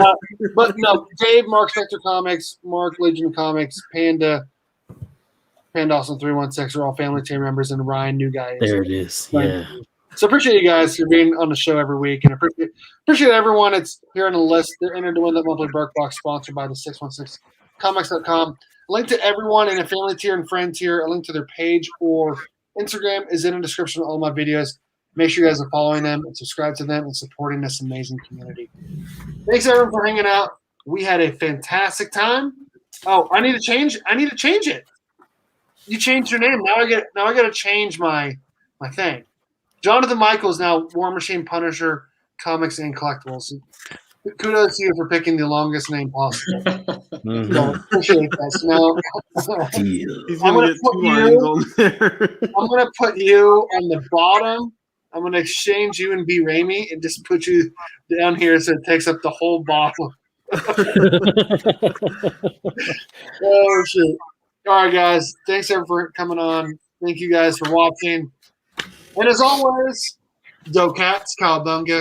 but no, Dave, Mark Spector Comics, Mark Legion Comics, Panda Awesome 316 are all family tier members, and Ryan, new guy. There it is. Yeah. So appreciate you guys for being on the show every week, and appreciate everyone that's here on the list. They're entered to win that monthly Burk Box sponsored by the 616comics.com. Link to everyone in a family tier and friend tier. A link to their page or Instagram is in the description of all my videos. Make sure you guys are following them and subscribe to them and supporting this amazing community. Thanks everyone for hanging out. We had a fantastic time. Oh, I need to change it. You changed your name. Now I got to change my thing. Jonathan Michaels now War Machine Punisher Comics and Collectibles. Kudos to you for picking the longest name possible. Mhm. So, appreciate that. So now He's I'm gonna gonna get put 2 lines on there. I'm gonna put you on the bottom. I'm gonna exchange you and B Ramey and just put you down here so it takes up the whole bottom. Oh shit! All right, guys. Thanks everyone for coming on. Thank you guys for watching. And as always, Dope Cats, Cowabunga.